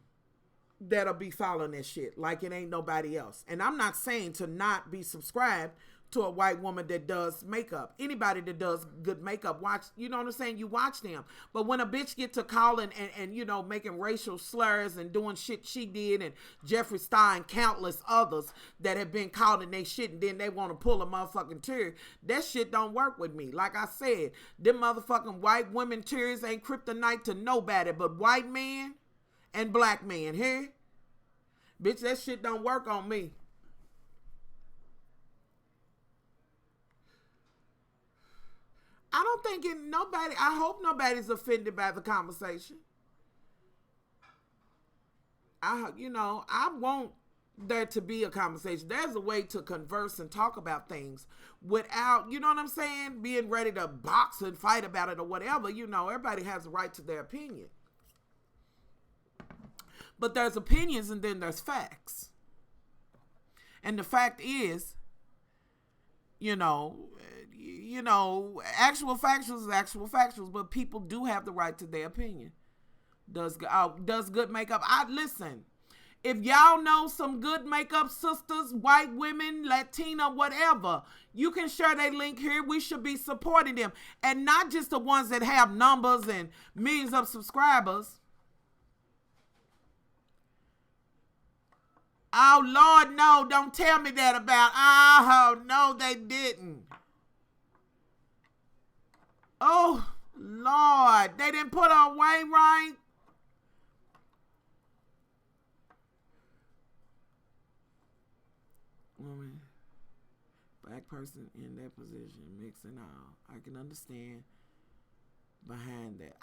that'll be following that shit like it ain't nobody else. And I'm not saying to not be subscribed to a white woman that does makeup. Anybody that does good makeup, watch, you know what I'm saying? You watch them. But when a bitch get to calling and you know, making racial slurs and doing shit she did, and Jeffree Star and countless others that have been caught in they shit, and then they want to pull a motherfucking tear, that shit don't work with me. Like I said, them motherfucking white women tears ain't kryptonite to nobody but white men and black men. Here, bitch, that shit don't work on me. I don't think I hope nobody's offended by the conversation. I want there to be a conversation. There's a way to converse and talk about things without, you know what I'm saying, being ready to box and fight about it or whatever. You know, everybody has a right to their opinion. But there's opinions and then there's facts. And the fact is, actual factuals is actual factuals, but people do have the right to their opinion. Does good makeup? Listen, if y'all know some good makeup sisters, white women, Latina, whatever, you can share their link here. We should be supporting them. And not just the ones that have numbers and millions of subscribers. Oh, Lord, no, don't tell me that about, oh, no, they didn't. Oh, Lord, they didn't put her away right. Woman, black person in that position, mixing all. I can understand behind that.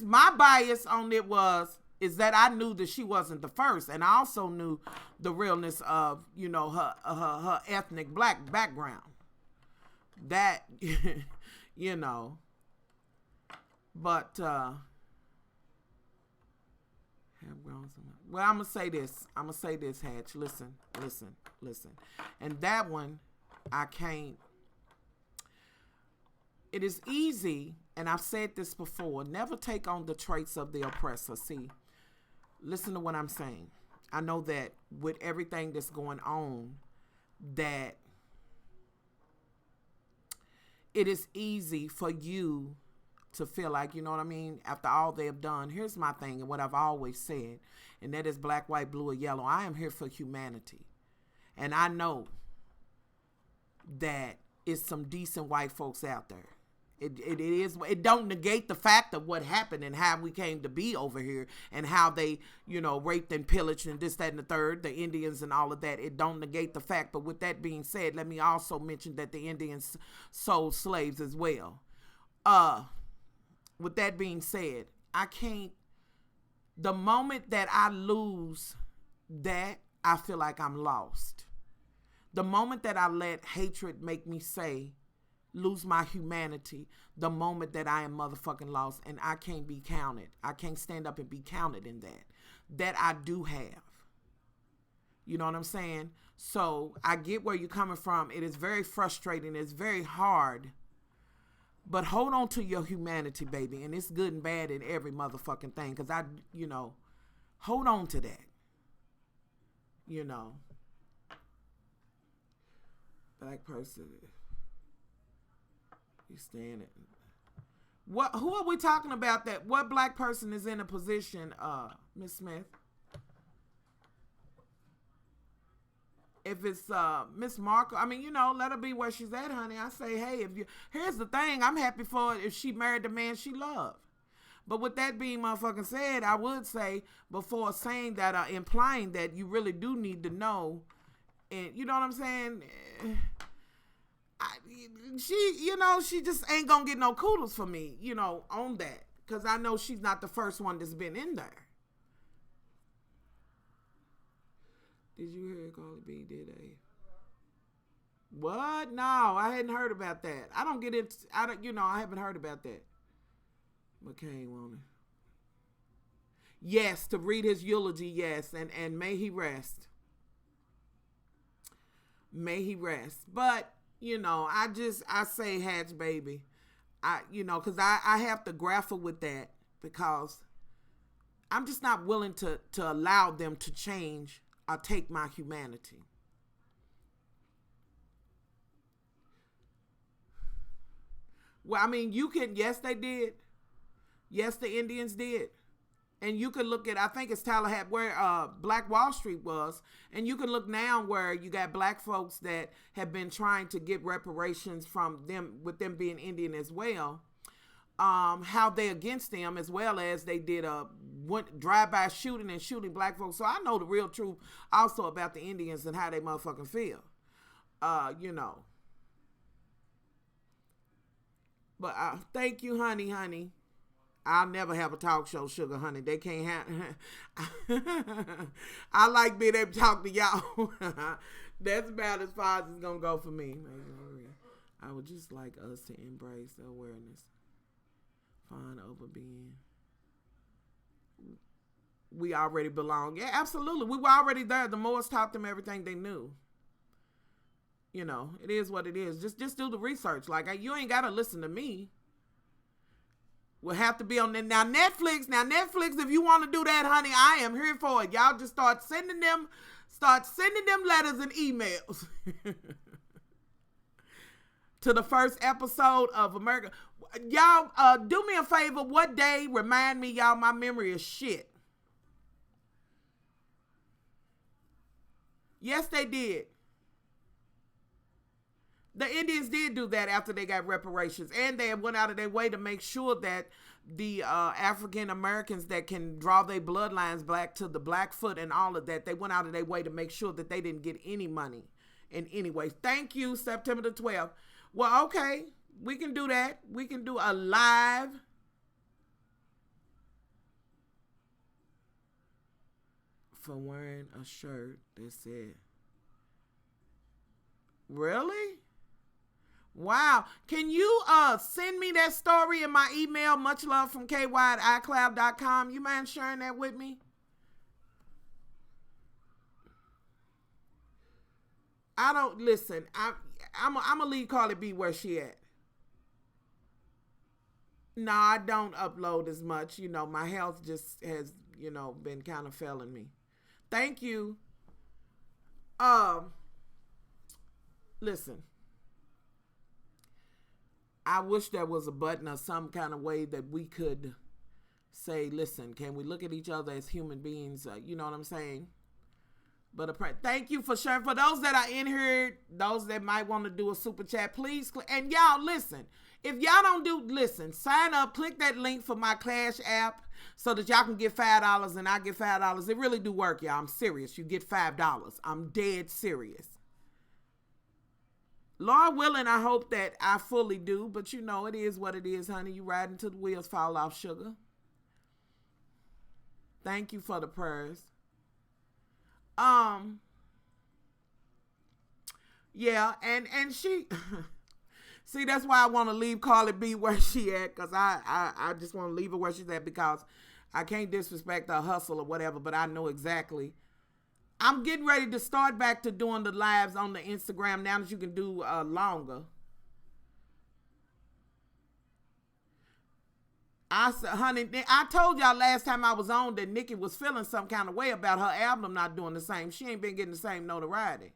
My bias on it was, is that I knew that she wasn't the first, and I also knew the realness of, you know, her ethnic black background. That, you know, but well, I'm gonna say this. Hatch. Listen. And that one, I can't. It is easy, and I've said this before, never take on the traits of the oppressor. See, listen to what I'm saying. I know that with everything that's going on, that it is easy for you to feel like, you know what I mean, after all they have done. Here's my thing, and what I've always said, and that is black, white, blue, or yellow. I am here for humanity. And I know that it's some decent white folks out there. It don't negate the fact of what happened and how we came to be over here and how they, you know, raped and pillaged and this, that, and the third, the Indians and all of that. It don't negate the fact. But with that being said, let me also mention that the Indians sold slaves as well. With that being said, I can't, the moment that I lose that, I feel like I'm lost. The moment that I let hatred make me say, lose my humanity, the moment that I am motherfucking lost, and I can't be counted. I can't stand up and be counted in that. That I do have. You know what I'm saying? So I get where you're coming from. It is very frustrating. It's very hard. But hold on to your humanity, baby. And it's good and bad in every motherfucking thing. Because you know, hold on to that. You know. Black person. You stand it. Who are we talking about that? What black person is in a position, Miss Smith? If it's Miss Markle, I mean, you know, let her be where she's at, honey. I say, hey, here's the thing, I'm happy for it if she married the man she loved. But with that being motherfucking said, I would say, before saying that, implying that you really do need to know, and you know what I'm saying? She just ain't gonna get no kudos for me, you know, on that. Because I know she's not the first one that's been in there. Did you hear Carly B did a... What? No, I hadn't heard about that. I haven't heard about that. McCain wanted. Yes, to read his eulogy, yes. And may he rest. May he rest. But, you know, I say Hatch, baby. Because I have to grapple with that because I'm just not willing to allow them to change or take my humanity. Well, I mean, yes, they did. Yes, the Indians did. And you can look at, I think it's Tallahassee, where Black Wall Street was. And you can look now where you got black folks that have been trying to get reparations from them, with them being Indian as well. How they against them, as well as they did a drive-by shooting and shooting black folks. So I know the real truth also about the Indians and how they motherfucking feel. You know. But thank you, honey. I'll never have a talk show, sugar, honey. They can't have... I like being able to talk to y'all. That's about as far as it's going to go for me. I would just like us to embrace the awareness. Find over being. We already belong. Yeah, absolutely. We were already there. The Moors taught them everything they knew. You know, it is what it is. Just do the research. Like, you ain't got to listen to me. We'll have to be on there. Now, Netflix, if you want to do that, honey, I am here for it. Y'all just start sending them letters and emails to the first episode of America. Y'all, do me a favor. What day? Remind me, y'all, my memory is shit. Yes, they did. The Indians did do that after they got reparations, and they went out of their way to make sure that the African Americans that can draw their bloodlines back to the Blackfoot and all of that, they went out of their way to make sure that they didn't get any money in any way. Thank you, September the 12th. Well, okay, we can do that. We can do a live. for wearing a shirt that said, really? Wow. Can you send me that story in my email, muchlove@icloud.com? You mind sharing that with me? I don't listen. I'm gonna leave Carly B where she at. No, I don't upload as much. You know, my health just has, been kind of failing me. Thank you. Listen. I wish there was a button or some kind of way that we could say, listen, can we look at each other as human beings? You know what I'm saying? But thank you for sharing. For those that are in here, those that might want to do a super chat, please. And y'all, listen. If y'all don't sign up, click that link for my Clash app so that y'all can get $5 and I get $5. It really do work, y'all. I'm serious. You get $5. I'm dead serious. Lord willing, I hope that I fully do, but it is what it is, honey. You riding till the wheels fall off, sugar. Thank you for the prayers. Yeah, and she, see, that's why I want to leave Carly B where she at, because I just want to leave her where she's at, because I can't disrespect her hustle or whatever, but I know exactly. I'm getting ready to start back to doing the lives on the Instagram now that you can do longer. I said, honey, I told y'all last time I was on that Nikki was feeling some kind of way about her album not doing the same. She ain't been getting the same notoriety.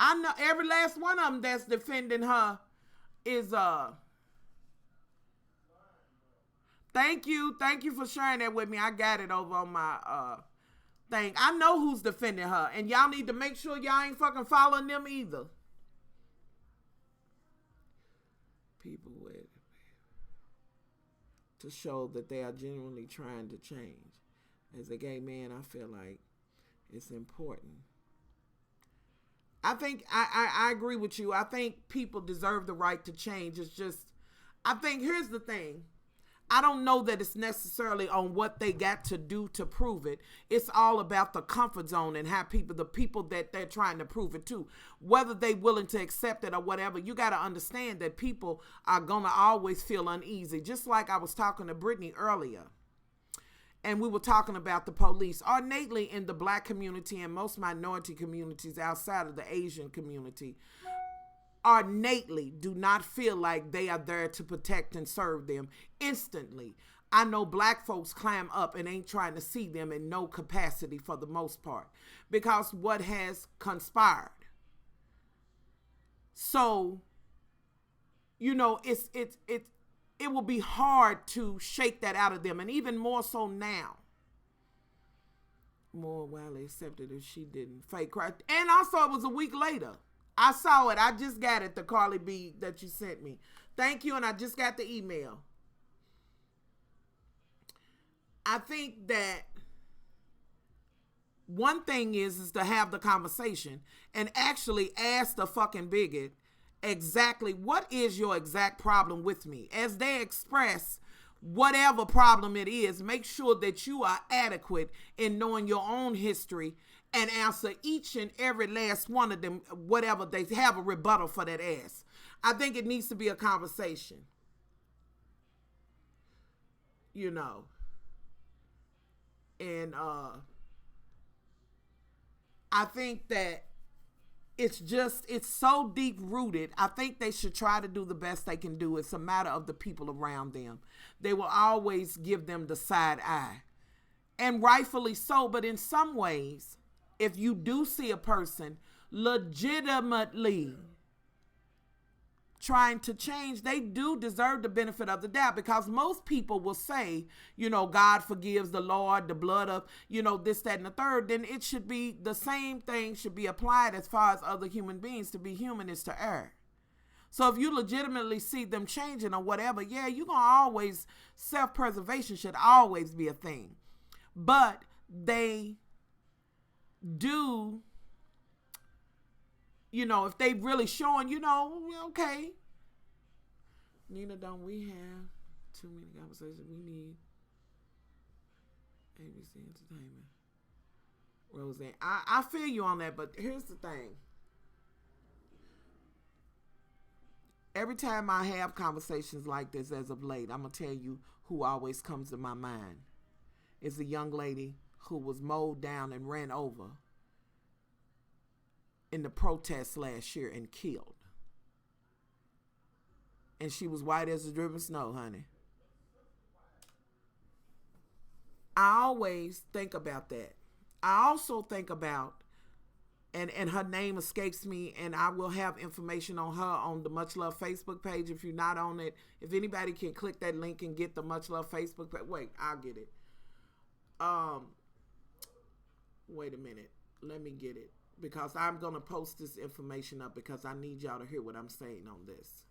I know every last one of them that's defending her is Thank you for sharing that with me. I got it over on my thing. I know who's defending her, and y'all need to make sure y'all ain't fucking following them either. People with to show that they are genuinely trying to change. As a gay man, I feel like it's important. I think I agree with you. I think people deserve the right to change. It's just, I think here's the thing. I don't know that it's necessarily on what they got to do to prove it. It's all about the comfort zone and how the people that they're trying to prove it to, whether they willing to accept it or whatever. You got to understand that people are going to always feel uneasy. Just like I was talking to Brittany earlier, and we were talking about the police. Innately in the black community and most minority communities outside of the Asian community, innately do not feel like they are there to protect and serve them instantly. I know black folks climb up and ain't trying to see them in no capacity for the most part because what has conspired. So, it will be hard to shake that out of them, and even more so now. More widely accepted if she didn't fake cry. And also it was a week later. I saw it. I just got it, the Carly B that you sent me. Thank you, and I just got the email. I think that one thing is to have the conversation and actually ask the fucking bigot exactly what is your exact problem with me. As they express whatever problem it is, make sure that you are adequate in knowing your own history and answer each and every last one of them, whatever they have a rebuttal for that ass. I think it needs to be a conversation. And I think that it's so deep rooted. I think they should try to do the best they can do. It's a matter of the people around them. They will always give them the side eye, and rightfully so. But in some ways, if you do see a person legitimately trying to change, they do deserve the benefit of the doubt, because most people will say, God forgives, the Lord, the blood of, this, that, and the third. Then it should be the same thing should be applied as far as other human beings. To be human is to err. So if you legitimately see them changing or whatever, yeah, you're going to always, self-preservation should always be a thing. But they do, if they really showing, okay. Nina, don't we have too many conversations we need? ABC Entertainment. Roseanne. I feel you on that, but here's the thing. Every time I have conversations like this as of late, I'm going to tell you who always comes to my mind. It's a young lady who was mowed down and ran over in the protest last year and killed. And she was white as the driven snow, honey. I always think about that. I also think about, and her name escapes me, and I will have information on her on the Much Love Facebook page. If you're not on it, if anybody can click that link and get the Much Love Facebook page. Wait, I'll get it. Wait a minute. Let me get it. Because I'm going to post this information up because I need y'all to hear what I'm saying on this.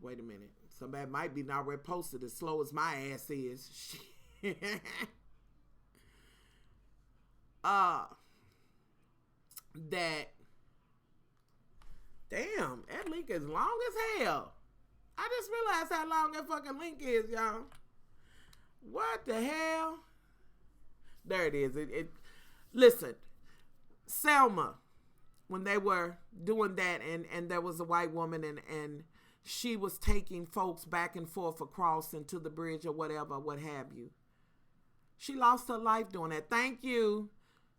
Wait a minute. Somebody might be not reposted as slow as my ass is. That damn, that link is long as hell. I just realized how long that fucking link is, y'all. What the hell? There it is. It listen, Selma, when they were doing that, and there was a white woman, and she was taking folks back and forth across into the bridge or whatever, what have you. She lost her life doing that. Thank you.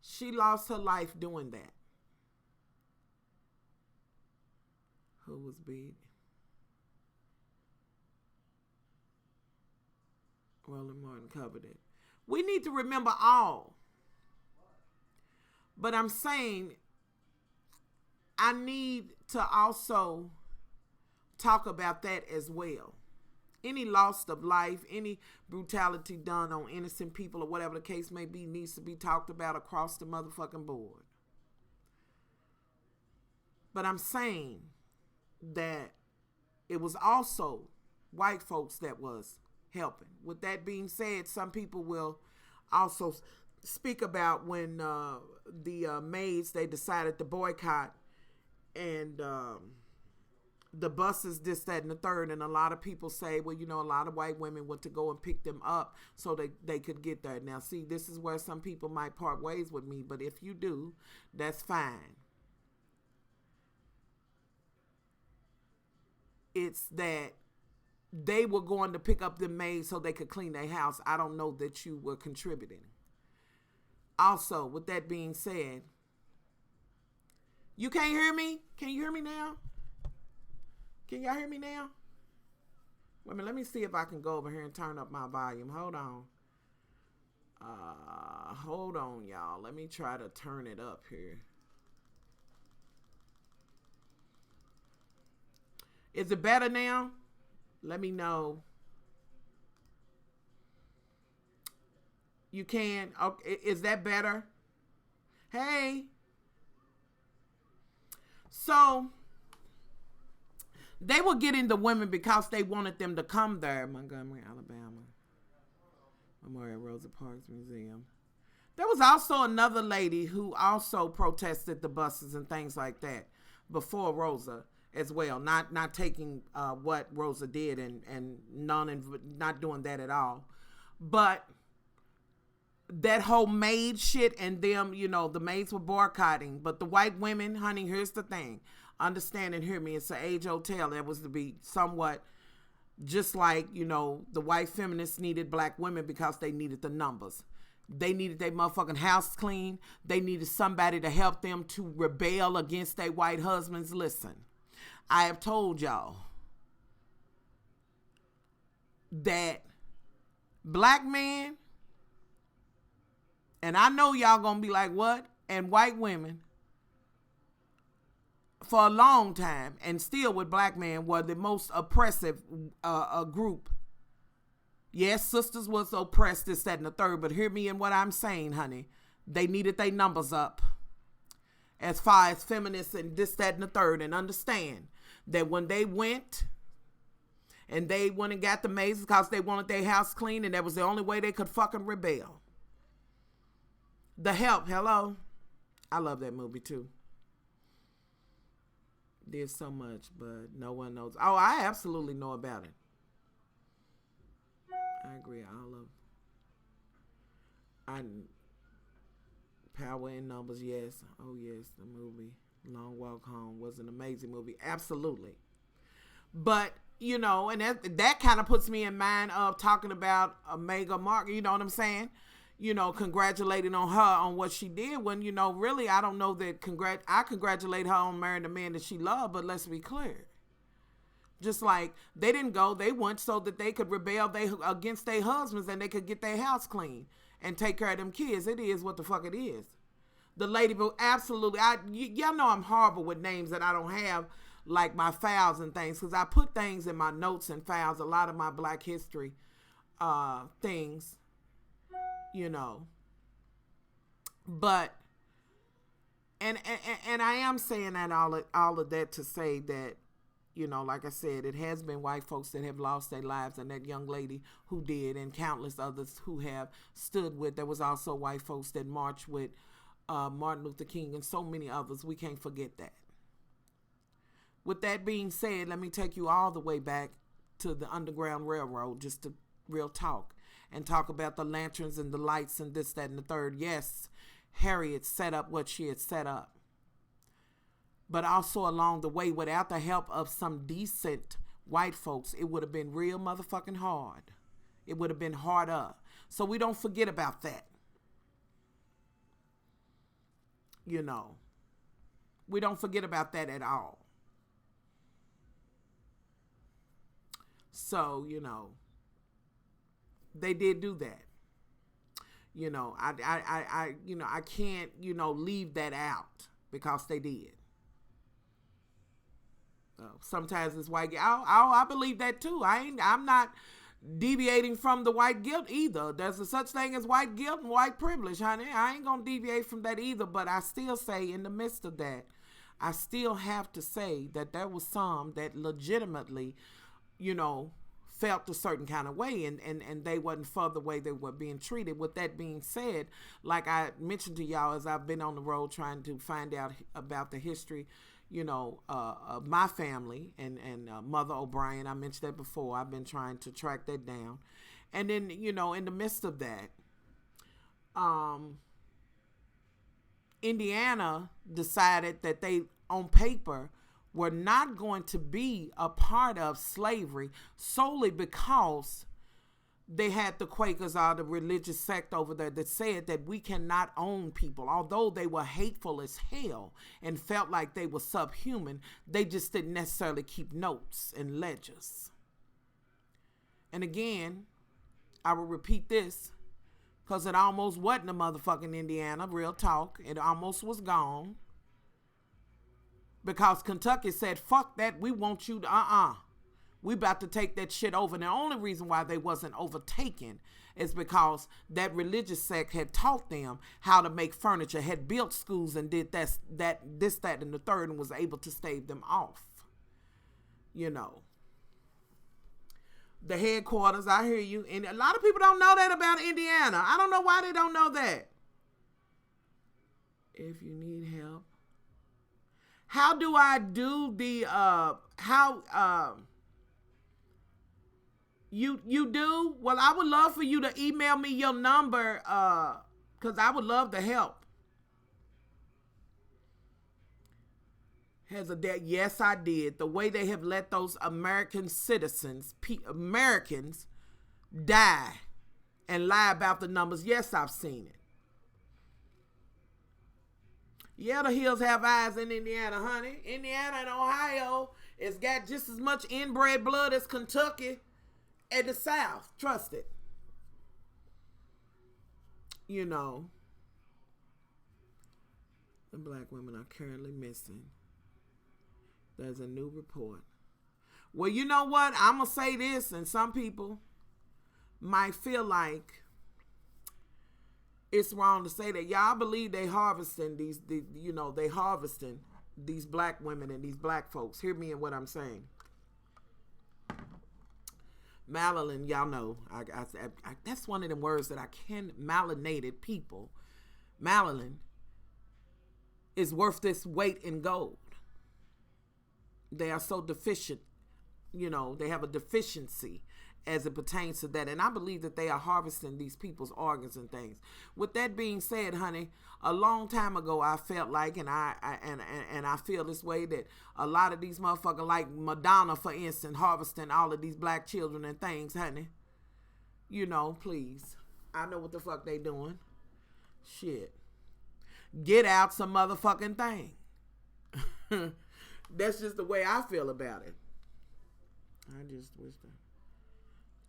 She lost her life doing that. Who was beat? Roland Martin covered it. We need to remember all. But I'm saying I need to also talk about that as well. Any loss of life, any brutality done on innocent people or whatever the case may be needs to be talked about across the motherfucking board. But I'm saying that it was also white folks that was helping. With that being said, some people will also speak about when the maids, they decided to boycott, and the buses, this, that, and the third. And a lot of people say, well, you know, a lot of white women went to go and pick them up so they could get there. Now, see, this is where some people might part ways with me, but if you do, that's fine. It's that they were going to pick up the maids so they could clean their house. I don't know that you were contributing. Also, with that being said, you can't hear me? Can you hear me now? Can y'all hear me now? Wait a minute, let me see if I can go over here and turn up my volume. Hold on. Hold on, y'all. Let me try to turn it up here. Is it better now? Let me know. You can. Okay, is that better? Hey. So they were getting the women because they wanted them to come there. Montgomery, Alabama. Memorial Rosa Parks Museum. There was also another lady who also protested the buses and things like that before Rosa as well. Not taking what Rosa did and not doing that at all. But that whole maid shit and them, you know, the maids were boycotting. But the white women, honey, here's the thing. Understand and hear me. It's an age-old tale. That was to be somewhat just like, you know, the white feminists needed black women because they needed the numbers. They needed their motherfucking house clean. They needed somebody to help them to rebel against their white husbands. Listen, I have told y'all that black men, and I know y'all gonna be like, what? And white women, for a long time, and still with black men, were the most oppressive group. Yes, sisters was oppressed, this, that, and the third, but hear me in what I'm saying, honey. They needed their numbers up as far as feminists and this, that, and the third, and understand that when they went and they went and got the maids because they wanted their house clean, and that was the only way they could fucking rebel. The Help, hello. I love that movie too. Did so much, but no one knows. Oh, I absolutely know about it. I agree. All of I Power in Numbers, yes. Oh yes, the movie Long Walk Home was an amazing movie. Absolutely. But and that kind of puts me in mind of talking about Meghan Markle. You know what I'm saying? Congratulating on her on what she did. When really, I don't know that. I congratulate her on marrying the man that she loved. But let's be clear. Just like they didn't go, they went so that they could rebel against their husbands and they could get their house clean and take care of them kids. It is what the fuck it is. The lady, but absolutely, y'all know I'm horrible with names that I don't have, like my files and things, because I put things in my notes and files, a lot of my Black history things, but and I am saying that all of that to say that, like I said, it has been white folks that have lost their lives, and that young lady who did, and countless others who have stood with. There was also white folks that marched with Martin Luther King and so many others. We can't forget that. With that being said, let me take you all the way back to the Underground Railroad, just to real talk, and talk about the lanterns and the lights and this, that, and the third. Yes, Harriet set up what she had set up. But also along the way, without the help of some decent white folks, it would have been real motherfucking hard. It would have been harder. So we don't forget about that. We don't forget about that at all. So, they did do that. I can't, leave that out because they did. Sometimes it's white guilt. I believe that too. I'm not deviating from the white guilt either. There's a such thing as white guilt and white privilege, honey. I ain't gonna deviate from that either. But I still say, in the midst of that, I still have to say that there was some that legitimately, felt a certain kind of way, and they wasn't for the way they were being treated. With that being said, like I mentioned to y'all, as I've been on the road trying to find out about the history, of my family and Mother O'Brien, I mentioned that before. I've been trying to track that down. And then, in the midst of that, Indiana decided that they, on paper, were not going to be a part of slavery solely because they had the Quakers, or the religious sect over there, that said that we cannot own people. Although they were hateful as hell and felt like they were subhuman, they just didn't necessarily keep notes and ledgers. And again, I will repeat this, because it almost wasn't a motherfucking Indiana, real talk. It almost was gone. Because Kentucky said, fuck that, we want you to, we about to take that shit over. And the only reason why they wasn't overtaken is because that religious sect had taught them how to make furniture, had built schools, and did this, that, and the third, and was able to stave them off. The headquarters, I hear you. And a lot of people don't know that about Indiana. I don't know why they don't know that. If you need help. How do I do the, you do? Well, I would love for you to email me your number, because I would love to help. Yes, I did. The way they have let those American citizens, Americans, die and lie about the numbers. Yes, I've seen it. Yeah, the hills have eyes in Indiana, honey. Indiana and Ohio, it's got just as much inbred blood as Kentucky and the South. Trust it. The black women are currently missing. There's a new report. Well, you know what? I'm going to say this, and some people might feel like it's wrong to say that. Y'all believe they harvesting they harvesting these black women and these black folks. Hear me in what I'm saying. Melanin, y'all know, I that's one of them words that I can, melanated people. Melanin is worth this weight in gold. They are so deficient, they have a deficiency. as it pertains to that. And I believe that they are harvesting these people's organs and things. With that being said, honey, a long time ago, I felt like, and I feel this way, that a lot of these motherfuckers, like Madonna, for instance, harvesting all of these black children and things, honey. You know, please. I know what the fuck they doing. Shit. Get out some motherfucking thing. That's just the way I feel about it. I just wish that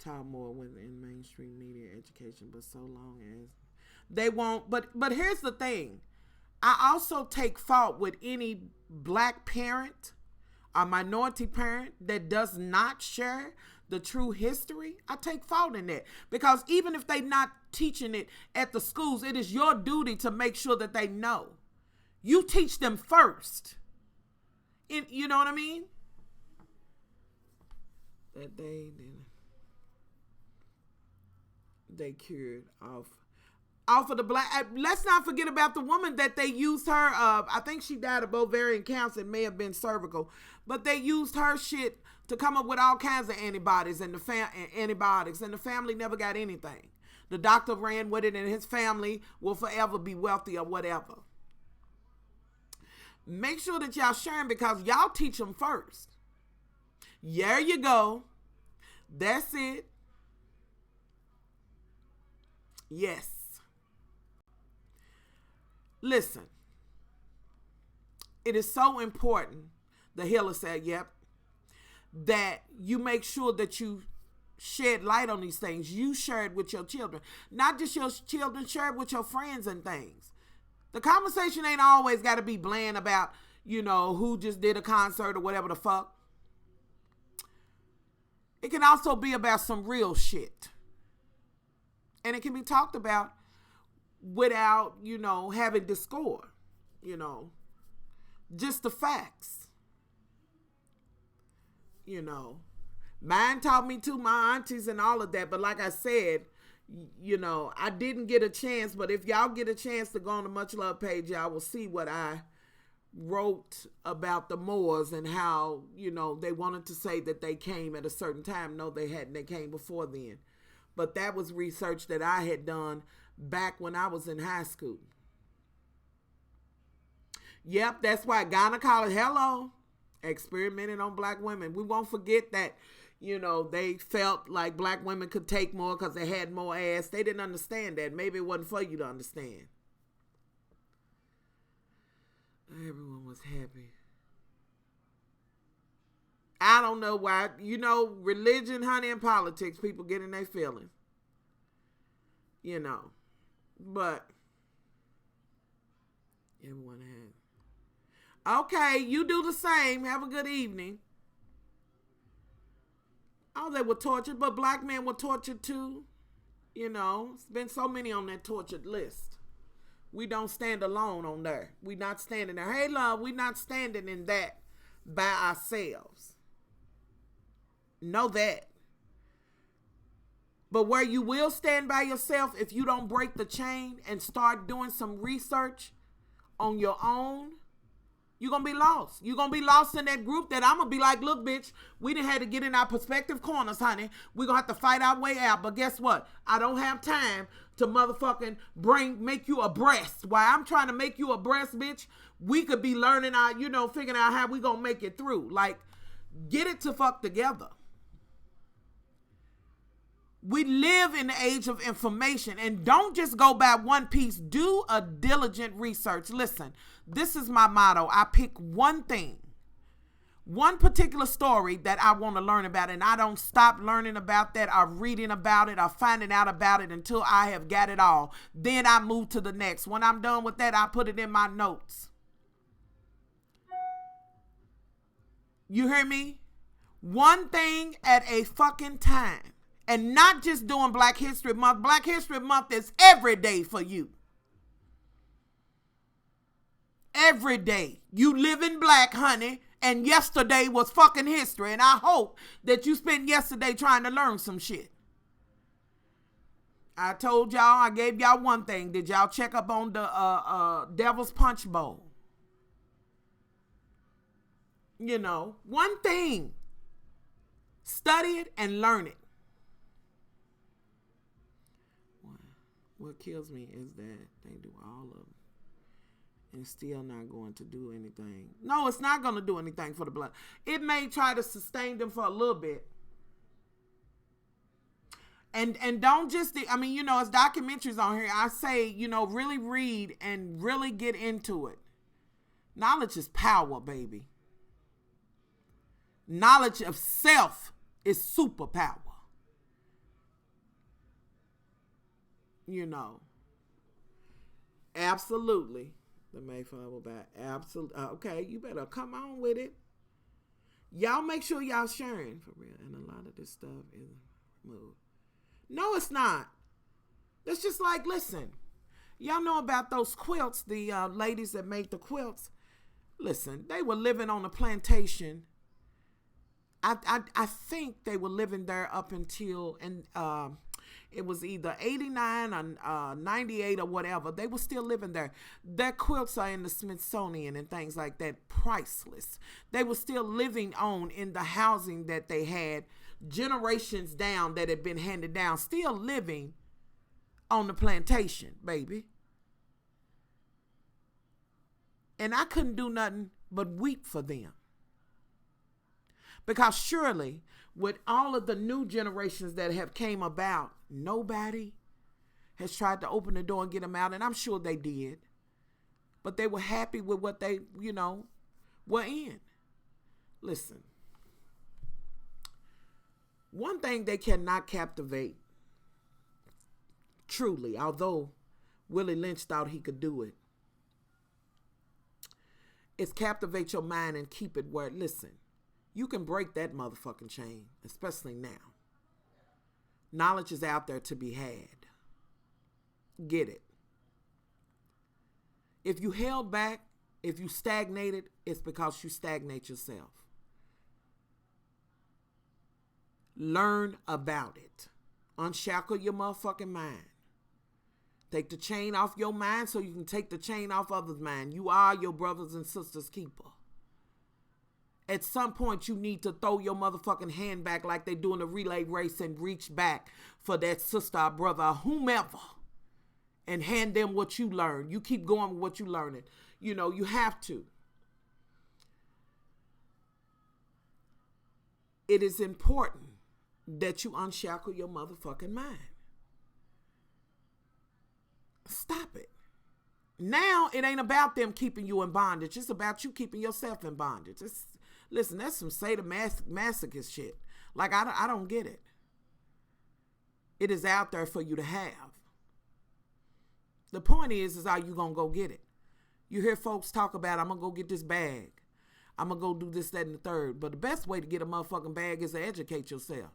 taught more within mainstream media education, but so long as they won't. But here's the thing. I also take fault with any black parent or minority parent that does not share the true history. I take fault in that, because even if they not teaching it at the schools, it is your duty to make sure that they know. You teach them first. You know what I mean? That they cured off of the black. Let's not forget about the woman that they used her. I think she died of ovarian cancer. It may have been cervical, but they used her shit to come up with all kinds of antibiotics, and the family never got anything. The doctor ran with it, and his family will forever be wealthy or whatever. Make sure that y'all sharing, because y'all teach them first. There you go. That's it. Yes. Listen. It is so important, the healer said, yep, that you make sure that you shed light on these things. You share it with your children. Not just your children, share it with your friends and things. The conversation ain't always got to be bland about, you know, who just did a concert or whatever the fuck. It can also be about some real shit. And it can be talked about without, you know, having discord, you know. Just the facts. You know. Mine taught me too, my aunties and all of that. But like I said, you know, I didn't get a chance. But if y'all get a chance to go on the Much Love page, y'all will see what I wrote about the Moors and how, you know, they wanted to say that they came at a certain time. No, they hadn't. They came before then. But that was research that I had done back when I was in high school. Yep, that's why gynecology, hello, experimented on black women. We won't forget that, you know, they felt like black women could take more because they had more ass. They didn't understand that. Maybe it wasn't for you to understand. Everyone was happy. I don't know why. You know, religion, honey, and politics, people get in their feelings. You know. But everyone had. Okay, you do the same. Have a good evening. Oh, they were tortured, but black men were tortured too. You know, it's been so many on that tortured list. We don't stand alone on there. We not standing there. Hey, love, we not standing in that by ourselves. Know that. But where you will stand by yourself, if you don't break the chain and start doing some research on your own, you're going to be lost. You're going to be lost in that group that I'm going to be like, look, bitch, we done had to get in our perspective corners, honey. We're going to have to fight our way out. But guess what? I don't have time to motherfucking make you abreast. While I'm trying to make you abreast, bitch, we could be learning out, you know, figuring out how we going to make it through. Like, get it to fuck together. We live in the age of information, and don't just go by one piece. Do a diligent research. Listen, this is my motto. I pick one thing, one particular story that I want to learn about, and I don't stop learning about that or reading about it or finding out about it until I have got it all. Then I move to the next. When I'm done with that, I put it in my notes. You hear me? One thing at a fucking time. And not just doing Black History Month. Black History Month is every day for you. Every day. You live in black, honey. And yesterday was fucking history. And I hope that you spent yesterday trying to learn some shit. I told y'all, I gave y'all one thing. Did y'all check up on the Devil's Punch Bowl? You know, one thing. Study it and learn it. What kills me is that they do all of them and still not going to do anything. No, it's not going to do anything for the blood. It may try to sustain them for a little bit. And don't just, I mean, it's documentaries on here. I say, really read and really get into it. Knowledge is power, baby. Knowledge of self is superpower. Absolutely. The Mayflower will back. Absolutely. Okay, you better come on with it. Y'all make sure y'all sharing for real. And a lot of this stuff is removed. No, it's not. It's just like, listen, y'all know about those quilts, the ladies that made the quilts. Listen, they were living on a plantation. I think they were living there up until, and it was either 89 or 98 or whatever. They were still living there. Their quilts are in the Smithsonian and things like that. Priceless. They were still living on in the housing that they had generations down, that had been handed down, still living on the plantation, baby. And I couldn't do nothing but weep for them. Because surely, with all of the new generations that have came about, nobody has tried to open the door and get them out. And I'm sure they did. But they were happy with what they, were in. Listen. One thing they cannot captivate, truly, although Willie Lynch thought he could do it, is captivate your mind and keep it where, listen, you can break that motherfucking chain, especially now. Knowledge is out there to be had. Get it. If you held back, if you stagnated, it's because you stagnate yourself. Learn about it. Unshackle your motherfucking mind. Take the chain off your mind so you can take the chain off others' mind. You are your brothers and sisters' keeper. At some point, you need to throw your motherfucking hand back like they do in a relay race and reach back for that sister or brother or whomever and hand them what you learned. You keep going with what you learning. You have to. It is important that you unshackle your motherfucking mind. Stop it. Now, it ain't about them keeping you in bondage. It's about you keeping yourself in bondage. Listen, that's some sadomasochist shit. Like, I don't get it. It is out there for you to have. The point is how you gonna go get it. You hear folks talk about, I'm gonna go get this bag. I'm gonna go do this, that, and the third. But the best way to get a motherfucking bag is to educate yourself.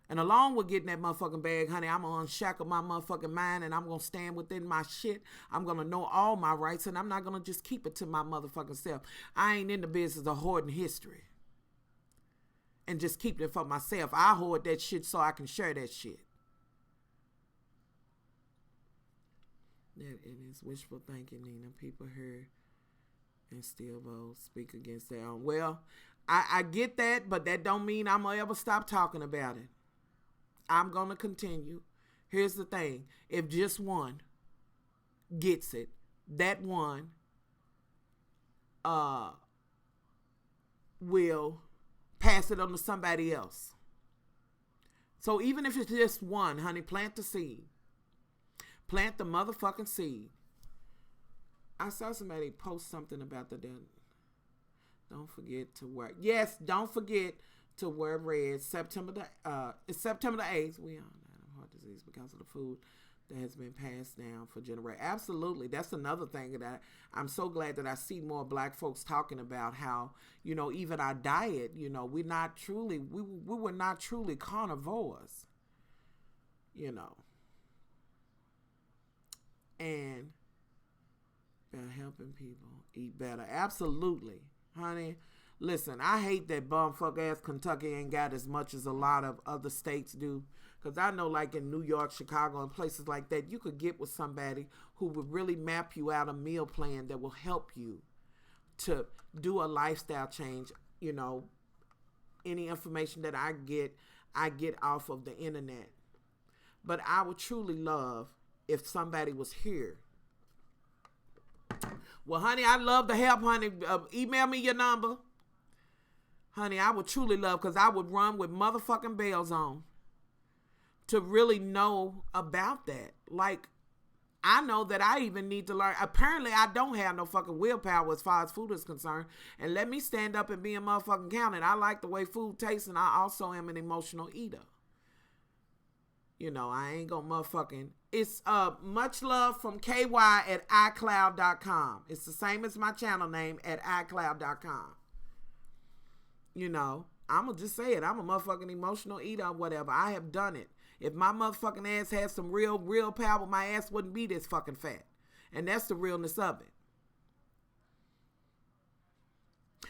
And along with getting that motherfucking bag, honey, I'm going to unshackle my motherfucking mind and I'm going to stand within my shit. I'm going to know all my rights and I'm not going to just keep it to my motherfucking self. I ain't in the business of hoarding history and just keeping it for myself. I hoard that shit so I can share that shit. That it is wishful thinking, Nina. People hear and still vote, speak against their own. Well, I get that, but that don't mean I'm going to ever stop talking about it. I'm going to continue. Here's the thing. If just one gets it, that one will pass it on to somebody else. So even if it's just one, honey, plant the seed. Plant the motherfucking seed. I saw somebody post something about the don't forget to wear. Yes, don't forget to wear red. It's September the 8th. We all know heart disease because of the food that has been passed down for generations. Absolutely. That's another thing that I'm so glad that I see more black folks talking about how, even our diet, we were not truly carnivores, and about helping people eat better. Absolutely, honey. Listen, I hate that bumfuck ass Kentucky ain't got as much as a lot of other states do. Because I know like in New York, Chicago, and places like that, you could get with somebody who would really map you out a meal plan that will help you to do a lifestyle change. Any information that I get off of the internet. But I would truly love if somebody was here. Well, honey, I'd love to help, honey. Email me your number. Honey, I would truly love, because I would run with motherfucking bells on to really know about that. Like, I know that I even need to learn. Apparently, I don't have no fucking willpower as far as food is concerned. And let me stand up and be a motherfucking counted. I like the way food tastes, and I also am an emotional eater. You know, I ain't gonna motherfucking... It's much love from KY at iCloud.com. It's the same as my channel name at iCloud.com. You know, I'm gonna just say it. I'm a motherfucking emotional eater or whatever. I have done it. If my motherfucking ass had some real power, my ass wouldn't be this fucking fat. And that's the realness of it.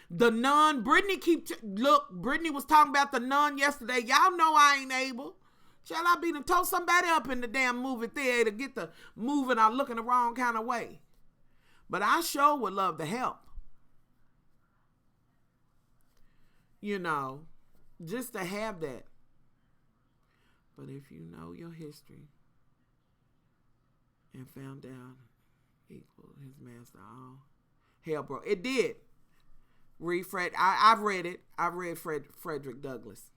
The Nun, Brittany look, Brittany was talking about The Nun yesterday. Y'all know I ain't able. Shall I be to tow somebody up in the damn movie theater to get the moving or looking the wrong kind of way? But I sure would love to help. You know, just to have that. But if you know your history and found out equal his master all hell, bro. It did. I've read it. I've read Frederick Douglass.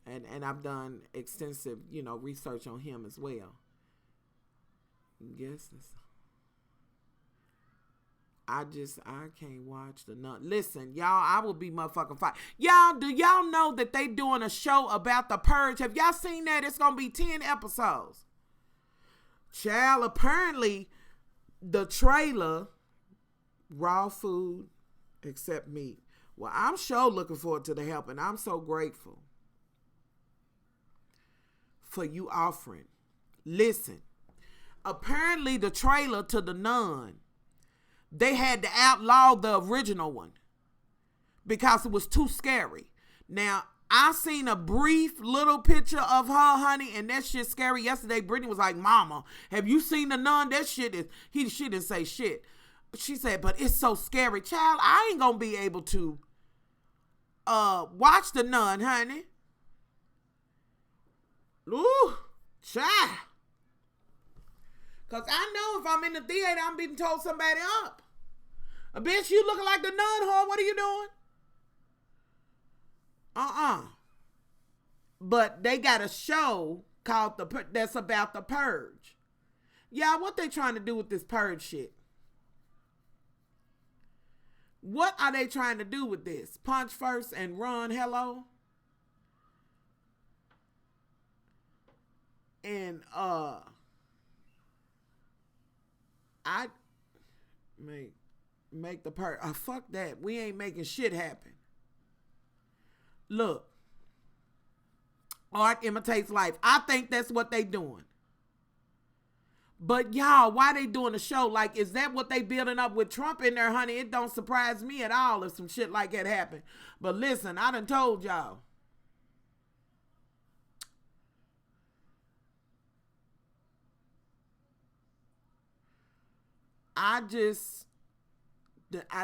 And I've done extensive, you know, research on him as well. I can't watch The Nun. Listen, y'all, I will be motherfucking fine. Y'all, do y'all know that they doing a show about the purge? Have y'all seen that? It's going to be 10 episodes. Child, apparently the trailer, raw food except meat. Well, I'm sure looking forward to the help, and I'm so grateful for you offering. Listen, apparently the trailer to The Nun, they had to outlaw the original one because it was too scary. Now, I seen a brief little picture of her, honey, and that shit's scary. Yesterday, Brittany was like, Mama, have you seen The Nun? That shit is, she didn't say shit. She said, but it's so scary. Child, I ain't gonna be able to watch The Nun, honey. Ooh, child. Because I know if I'm in the theater, I'm being told somebody up. A bitch, you looking like the nun whore. What are you doing? But they got a show called that's about the purge. Yeah, what they trying to do with this purge shit? What are they trying to do with this? Punch first and run, hello? And I make the purge. Fuck that. We ain't making shit happen. Look. Art imitates life. I think that's what they doing. But y'all, why they doing a show? Like, is that what they building up with Trump in there, honey? It don't surprise me at all if some shit like that happen. But listen, I done told y'all. I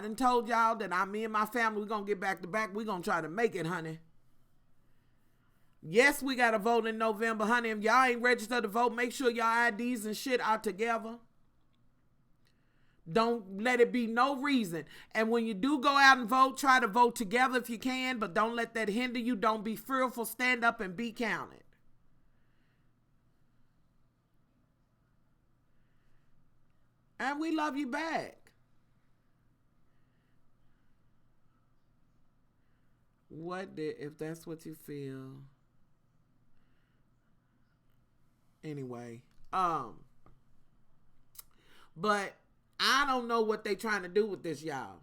done told y'all that me and my family, we're going to get back to back. We're going to try to make it, honey. Yes, we got to vote in November, honey. If y'all ain't registered to vote, make sure your IDs and shit are together. Don't let it be no reason. And when you do go out and vote, try to vote together if you can, but don't let that hinder you. Don't be fearful. Stand up and be counted. And we love you back. If that's what you feel. Anyway, but I don't know what they trying to do with this, y'all.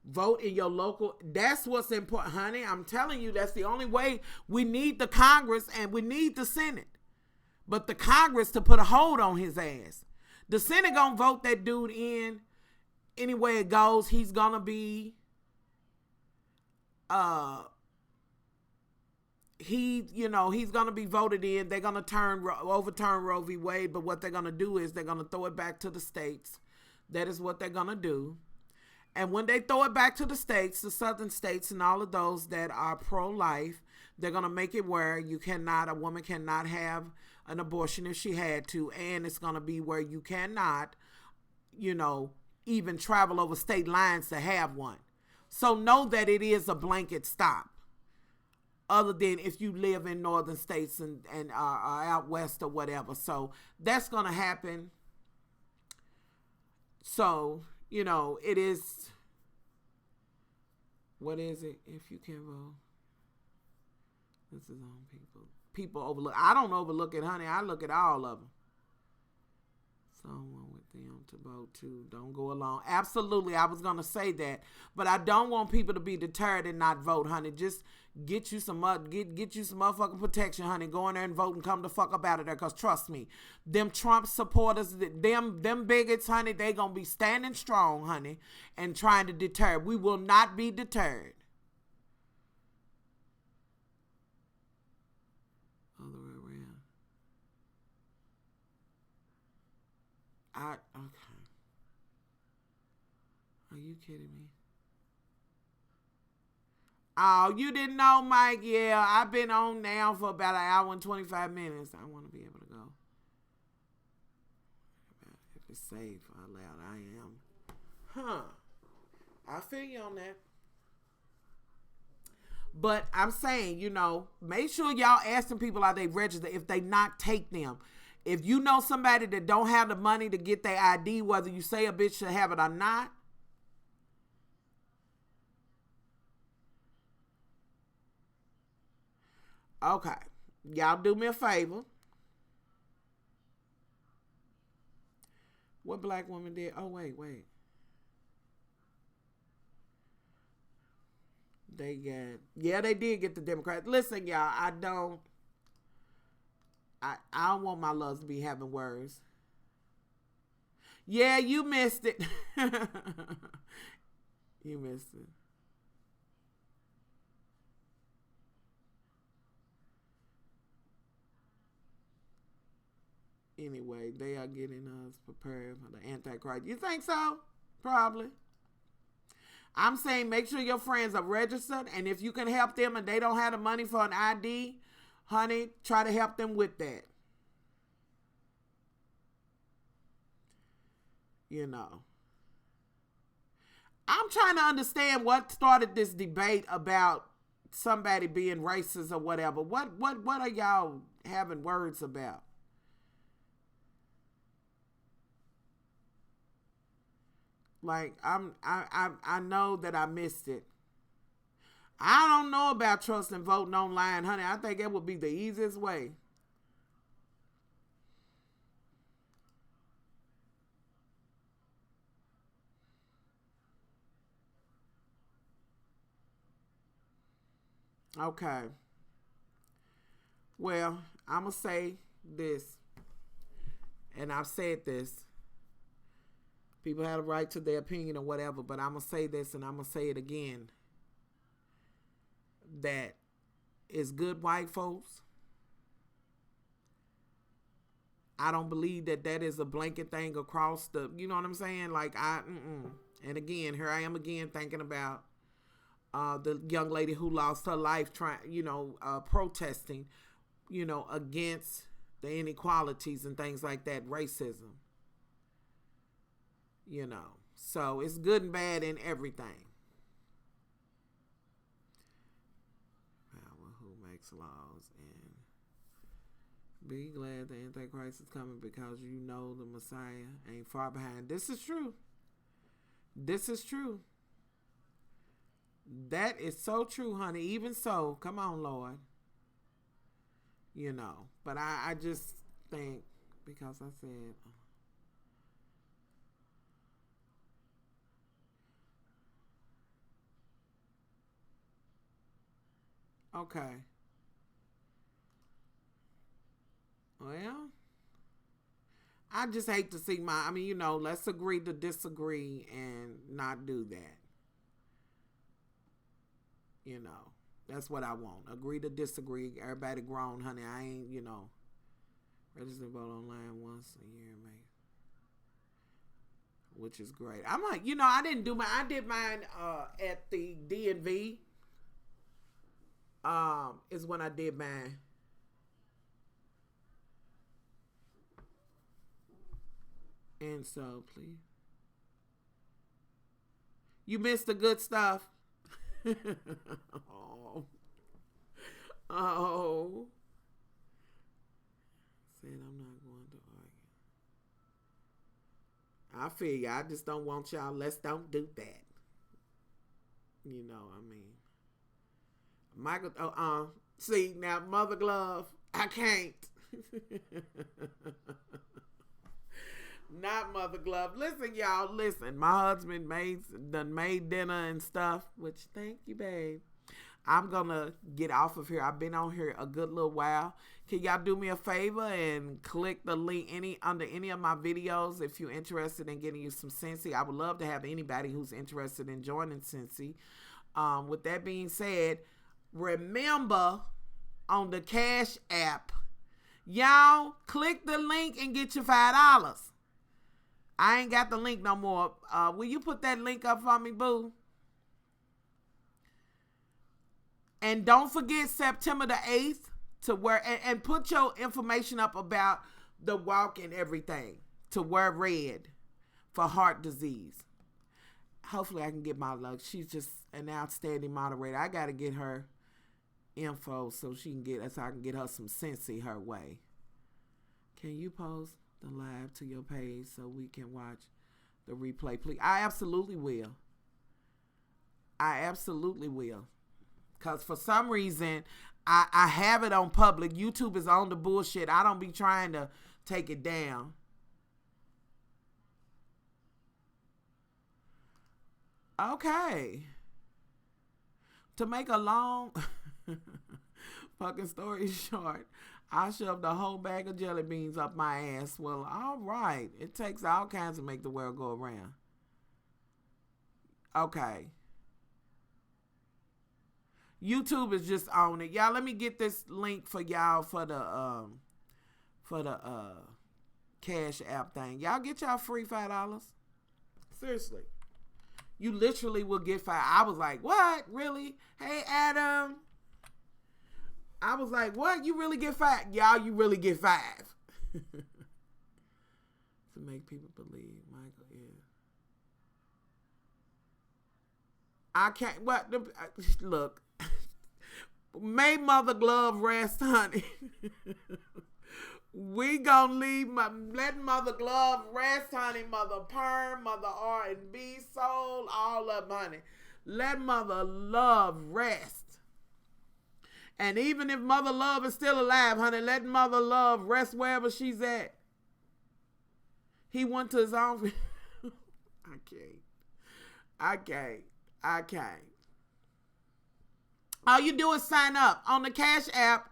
Vote in your local. That's what's important, honey. I'm telling you, that's the only way. We need the Congress and we need the Senate. But the Congress to put a hold on his ass. The Senate gonna vote that dude in any way it goes. He's gonna be he's gonna be voted in. They're gonna overturn Roe v. Wade, but what they're gonna do is they're gonna throw it back to the states. That is what they're gonna do. And when they throw it back to the states, the southern states, and all of those that are pro-life, they're going to make it where a woman cannot have an abortion if she had to. And it's going to be where you cannot, even travel over state lines to have one. So know that it is a blanket stop. Other than if you live in northern states and are out west or whatever. So that's going to happen. So, it is, what is it? If you can vote. This is on people. People overlook. I don't overlook it, honey. I look at all of them. Someone with them to vote too. Don't go along. Absolutely, I was gonna say that, but I don't want people to be deterred and not vote, honey. Just get you some get you some motherfucking protection, honey. Go in there and vote and come the fuck up out of there. Cause trust me, them Trump supporters, them bigots, honey, they gonna be standing strong, honey, and trying to deter. We will not be deterred. Other way around. Okay. Are you kidding me? Oh, you didn't know, Mike? Yeah, I've been on now for about an hour and 25 minutes. I want to be able to go. If it's safe, allowed, I am. I feel you on that. But I'm saying, make sure y'all asking people are they registered if they not take them. If you know somebody that don't have the money to get their ID, whether you say a bitch should have it or not, okay, y'all do me a favor. What black woman did? Oh, wait. They did get the Democrats. Listen, y'all, I don't want my loves to be having words. Yeah, you missed it. You missed it. Anyway, they are getting us prepared for the Antichrist. You think so? Probably. I'm saying make sure your friends are registered, and if you can help them and they don't have the money for an ID, honey, try to help them with that. I'm trying to understand what started this debate about somebody being racist or whatever. What are y'all having words about? Like I know that I missed it. I don't know about trusting voting online, honey. I think it would be the easiest way. Okay. Well, I'm going to say this, and I've said this. People have a right to their opinion or whatever, but I'm going to say this, and I'm going to say it again. That is good white folks. I don't believe that is a blanket thing across the, you know what I'm saying? Like, And again, here I am again thinking about the young lady who lost her life protesting, against the inequalities and things like that, racism. So it's good and bad in everything. Power who makes laws, and be glad the Antichrist is coming because you know the Messiah ain't far behind. This is true. This is true. That is so true, honey. Even so, come on, Lord. But I just think, because I said, okay. Well, I just hate to see let's agree to disagree and not do that. That's what I want. Agree to disagree. Everybody grown, honey. I ain't, register vote online once a year, mate. which is great. I'm like, I didn't do I did mine at the DMV. Is when I did mine. And so, please. You missed the good stuff. Oh. Oh. Said I'm not going to argue. I feel you. I just don't want y'all. Let's don't do that. Michael. See now, Mother Glove. I can't. Not Mother Glove. Listen, y'all. Listen. My husband done made dinner and stuff. Which, thank you, babe. I'm gonna get off of here. I've been on here a good little while. Can y'all do me a favor and click the link under any of my videos if you're interested in getting you some Scentsy? I would love to have anybody who's interested in joining Scentsy. With that being said, remember on the Cash App, y'all click the link and get your $5. I ain't got the link no more. Will you put that link up for me, boo? And don't forget September the 8th to wear, and put your information up about the walk and everything, to wear red for heart disease. Hopefully I can get my luck. She's just an outstanding moderator. I got to get her info so she can so I can get her some Scentsy her way. Can you post the live to your page so we can watch the replay, please? I absolutely will. Because for some reason, I have it on public. YouTube is on the bullshit. I don't be trying to take it down. Okay. To make a long fucking story short, I shoved a whole bag of jelly beans up my ass. Well, all right. It takes all kinds to make the world go around. Okay. YouTube is just on it. Y'all, let me get this link for y'all for the Cash App thing. Y'all get y'all free $5. Seriously. You literally will get $5. I was like, what? Really? Hey, Adam. I was like, what? You really get $5? Y'all, you really get $5. To make people believe Michael is. I can't, what? Look. May Mother Glove rest, honey. We gonna let Mother Glove rest, honey. Mother Perm, Mother R&B, Soul, all up, honey. Let Mother Love rest. And even if Mother Love is still alive, honey, let Mother Love rest wherever she's at. He went to his own. I can't. All you do is sign up. On the Cash App,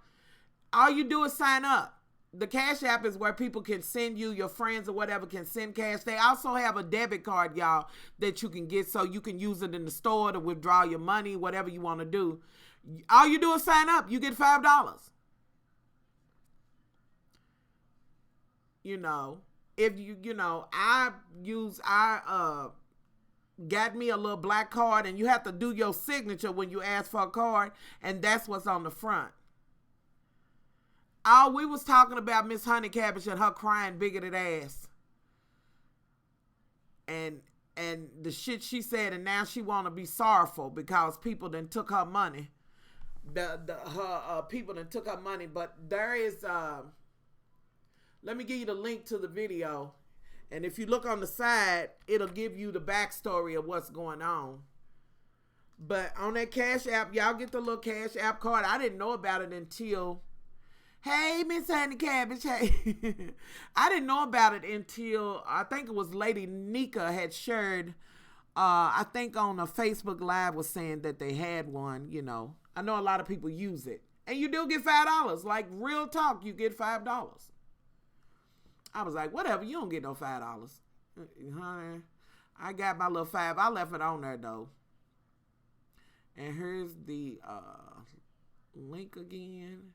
all you do is sign up. The Cash App is where people can send you, your friends or whatever can send cash. They also have a debit card, y'all, that you can get so you can use it in the store to withdraw your money, whatever you want to do. All you do is sign up. You get $5. If I got me a little black card, and you have to do your signature when you ask for a card, and that's what's on the front. Oh, we was talking about Miss Honey Cabbage and her crying bigoted ass. And the shit she said, and now she want to be sorrowful because people done took her money. People done took her money, but there is, let me give you the link to the video. And if you look on the side, it'll give you the backstory of what's going on. But on that Cash App, y'all get the little Cash App card. I didn't know about it until, hey, Miss Honey Cabbage, hey. I didn't know about it until, I think it was Lady Nika had shared, I think on a Facebook Live was saying that they had one, I know a lot of people use it. And you do get $5. Like, real talk, you get $5. I was like, whatever, you don't get no $5. Honey, I got my little $5. I left it on there, though. And here's the link again.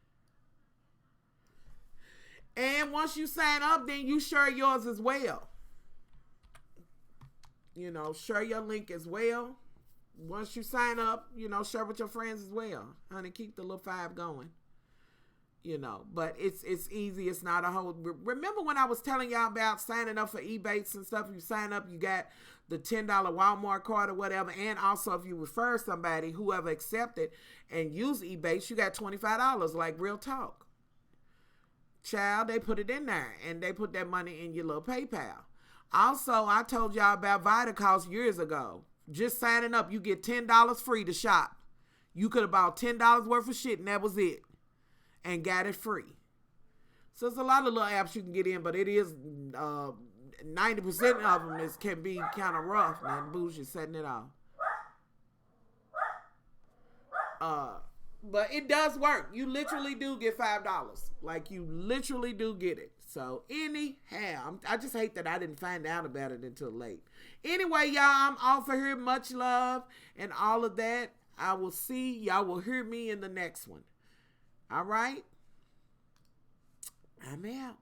And once you sign up, then you share yours as well. You know, share your link as well. Once you sign up, you know, share with your friends as well. Honey, keep the little 5 going. You know, but it's easy. It's not a whole. Remember when I was telling y'all about signing up for Ebates and stuff? You sign up, you got the $10 Walmart card or whatever. And also if you refer somebody, whoever accepted and use Ebates, you got $25, like real talk. Child, they put it in there and they put that money in your little PayPal. Also, I told y'all about VitaCost years ago. Just signing up, you get $10 free to shop. You could have bought $10 worth of shit and that was it. And got it free. So there's a lot of little apps you can get in, but it is 90% of them can be kind of rough. And Bougie setting it off. But it does work. You literally do get $5. Like you literally do get it. So anyhow, I just hate that I didn't find out about it until late. Anyway, y'all, I'm off of here. Much love and all of that. I will see. Y'all will hear me in the next one. All right. I'm out.